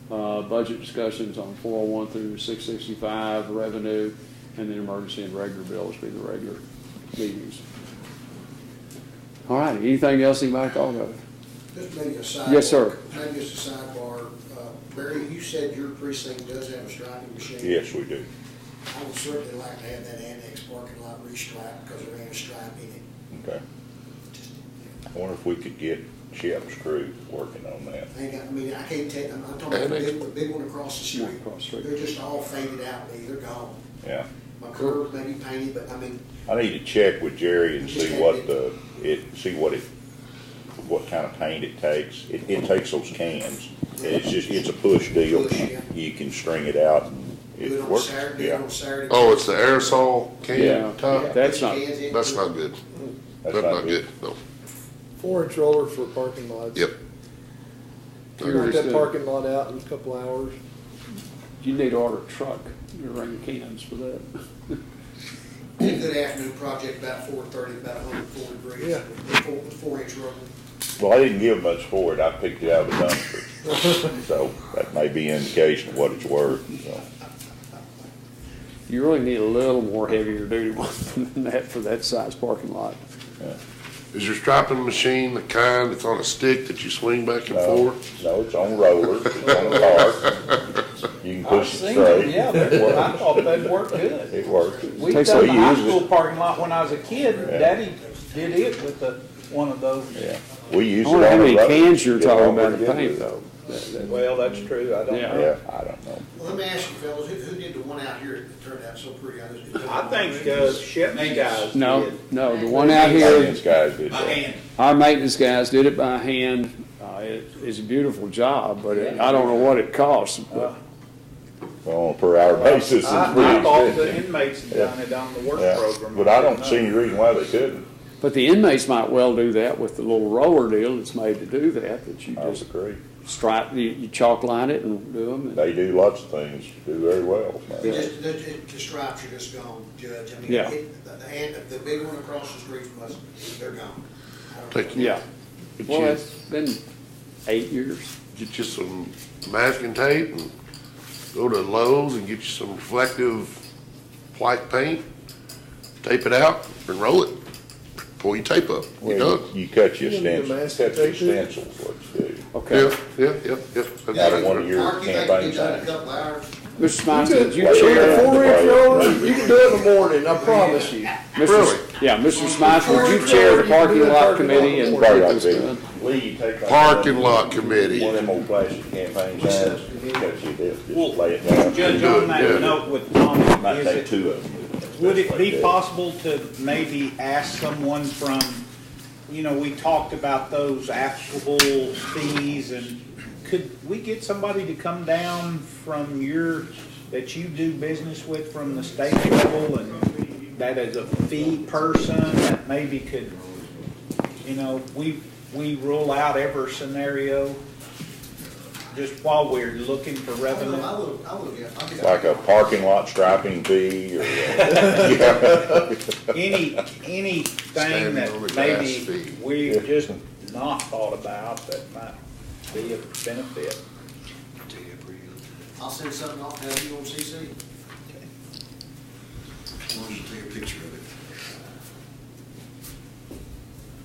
Budget discussions on 401 through 665 revenue, and then emergency and regular bills be the regular meetings. All right. Anything else anybody thought of? Just maybe a sidebar. Yes, sir. Maybe just a sidebar. Barry, you said your precinct does have a striping machine. Yes, we do. I would certainly like to have that annex parking lot restriped because there ain't a stripe in it. Okay. I wonder if we could get Shep's crew working on that. I can't tell, I'm talking about the big one across the street. Across the street. They're just all faded out, Lee. They're gone. Yeah. My curb may be painted, but I mean, I need to check with Jerry and see what what kind of paint it takes. It takes those cans. It's a push deal. Push, yeah. You can string it out and do it it on works. Saturday, do it Yeah. on Saturday. Oh, it's the aerosol can Yeah. top? That's not. That's not good. That's That's not good, no. 4-inch roller for parking lots. Yep. Knock that parking lot out in a couple hours. You need to order a truck. You bring cans for that. Good afternoon project, about 4:30, about 140 degrees. Yeah. 4-inch roller. Well, I didn't give much for it. I picked it out of the dumpster. So that may be an indication of what it's worth, so. You really need a little more heavier duty one than that for that size parking lot. Yeah. Is your striping machine the kind that's on a stick that you swing back and forth? No, it's on rollers, it's on a cart. You can push it straight. Yeah, I thought they'd work good. It works. We Takes done a- the high school parking lot when I was a kid, Yeah. Daddy did it with one of those. Yeah, we use I it wonder how on many the road. cans you're Get talking along about in pretty good paint with it. though. Well, that's true, I don't Yeah. know. Yeah, I don't know. Well, let me ask you fellas, who did the one out here that turned out so pretty? I think Shipman guys No, did. no, the one out here, Maintenance guys did By that. hand. our maintenance guys did it by hand. It's a beautiful job, but I don't know what it costs. But Well, on a per hour basis, it's I pretty thought the expensive. inmates had done it on the work Yeah, program. but I don't see any reason why they couldn't. But the inmates might well do that with the little roller deal that's made to do that you I would just agree. stripe, you chalk line it and do them. They do lots of things, do very well. Yeah. The stripes are just gone, Judge. I mean, Yeah. the big one across the street from us, they're gone. I don't Take know. Yeah, Get well, you, that's been 8 years. get you some masking tape and go to Lowe's and get you some reflective white paint, tape it out and roll it. Pull your tape up, you're Well, done. you cut your You need a stencils, masking cut your tape, too? stencils, what you do. Okay. Yeah. Yeah, Out of one of your Mark, you think campaign you done in a signs. couple hours? Mr. Smythe, did you Well, chair, yeah. 4-inch rollers, you can do it in the morning, I promise you. Really? Yeah, Mr. Smythe, would you chair the parking lot committee and Probably get ought this to done? be. Lee, you take. like Parking one- lot committee. One of them old plastic campaign signs, cut you this, Well, just lay it down. Judge, Do it, on that yeah. note with Tommy, Might is take it, two of them. would it be Like that. possible to maybe ask someone from, we talked about those applicable fees, and could we get somebody to come down from that you do business with from the state level, and that is a fee person that maybe could, we rule out every scenario just while we're looking for revenue? I will, yeah. Like a parking lot striping fee or, Anything Standing that on the maybe glass fee. we've just not thought about that might be a benefit. I'll send something off, have you on CC? Why don't you take a picture of it?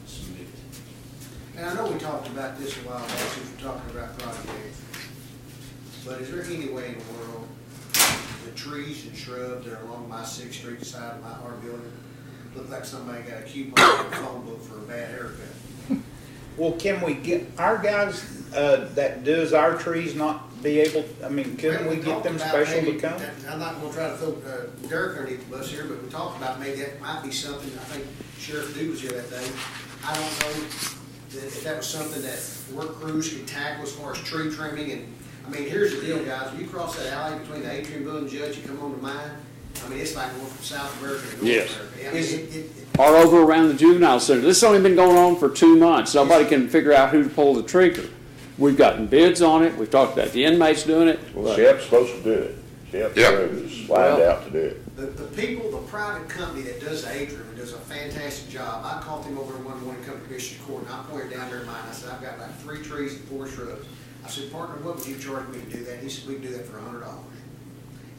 Submit it. And I know we talked about this a while back, since we're talking about projects. But is there any way in the world, the trees and shrubs that are along my 6th Street side of our building, look like somebody got a coupon on the phone book for a bad haircut? Well, can we get our guys, that does our trees not be able, couldn't we get them talked about special to maybe- come? I'm not gonna try to throw Dirk underneath the bus here, but we talked about maybe that might be something, I think Sheriff Dew was here that day. I don't know if that was something that work crews could tackle as far as tree trimming, and, here's the deal, guys, when you cross that alley between the Atrium Boone and Judge, you come on to mine, it's like going from South America to North Yes. America. Is It- Or over around the juvenile center. This has only been going on for 2 months. Nobody can figure out who to pull the trigger. We've gotten bids on it. We've talked about the inmates doing it. well, Shep's supposed to do it. Shep Yeah. is lined out to do it. The people, the private company that does the atrium and does a fantastic job, I called him over one morning, come to Commissioner Court, and I pointed down there in mine, I said, I've got like 3 trees and 4 shrubs. I said, partner, what would you charge me to do that? He said, we can do that for $100.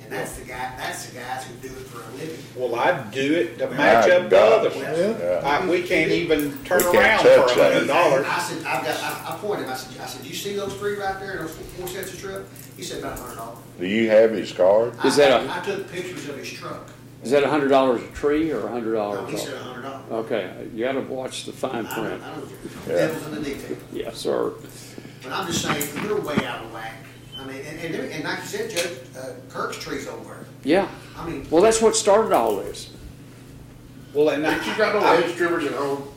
And that's the guys who do it for a living. Well, I'd do it to match up the other ones. Yeah. We can't even turn We can't around touch for that. $100. I said, I pointed him, I said, you see those 3 right there, those 4 sets of shrubs? He said, about $100. Do you have his card? Is that I took pictures of his truck. Is that $100 a tree or $100? No, he said $100. Okay, you gotta watch the fine I print. don't, devil's in the detail. Yes, sir. But I'm just saying, they're way out of whack. And like you said, Judge, Kirk's trees over there. Yeah. Well, that's what started all this. Well, and Ain't you got no hedge trimmers at home?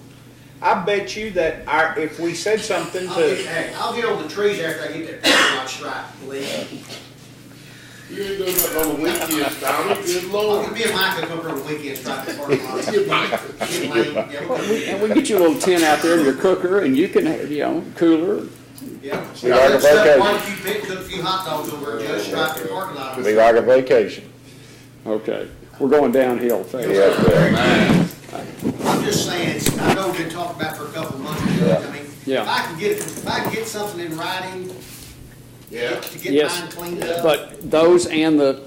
I bet you that if we said something I'll get on the trees after I get that parking lot striped, believe. You ain't doing that on the weekends, Tommy, good I'll lord. get me and Mike will come over on the weekends, stripe the parking lot. Get Lane, yeah, And we get you a little tent out there in your cooker, and you can have, cooler. yeah. Be like a vacation. Barbecue pit, cook a few hot dogs over there, Judge, stripe the parking lot. Be like a vacation. Okay, we're going downhill fast. Yeah, I'm just saying, I know we've been talking about for a couple of months, Judge. Yeah. If I can get something in writing Yeah. to get Yes, mine cleaned up. but those and the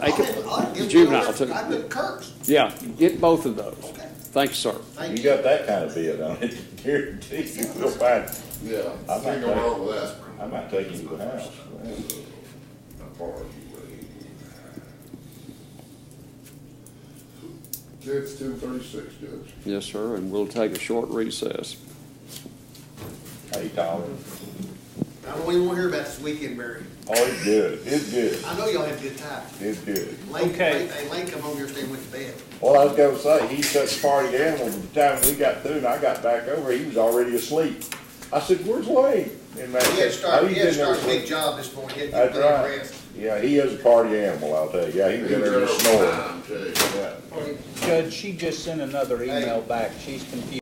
I'll give juvenile you too. I put Kirk's. Yeah, get both of those. Okay. Thank you, sir. Thank You got that kind of bid on it, guarantee you will find, Yeah, I might can't go wrong with that. I might take you to the house. It's 2:36, Judge. Yes, sir, and we'll take a short recess. Hey, Tom. I don't even want to hear about this weekend, Barry. Oh, it's good, it's good, I know y'all had a good time. it's good. Okay. Lane come home yesterday and went to bed. Well, I was gonna say, he's such a party animal, by the time we got through and I got back over, he was already asleep. I said, where's Wayne? And man, He had to start, oh, he he's had to in there start a big asleep. job this morning. He had to That's get plenty of right. rest. Yeah, he is a party animal, I'll tell you. Yeah, he was in there just snoring. Time, Jay. Yeah. Judge, she just sent another email back. She's confused.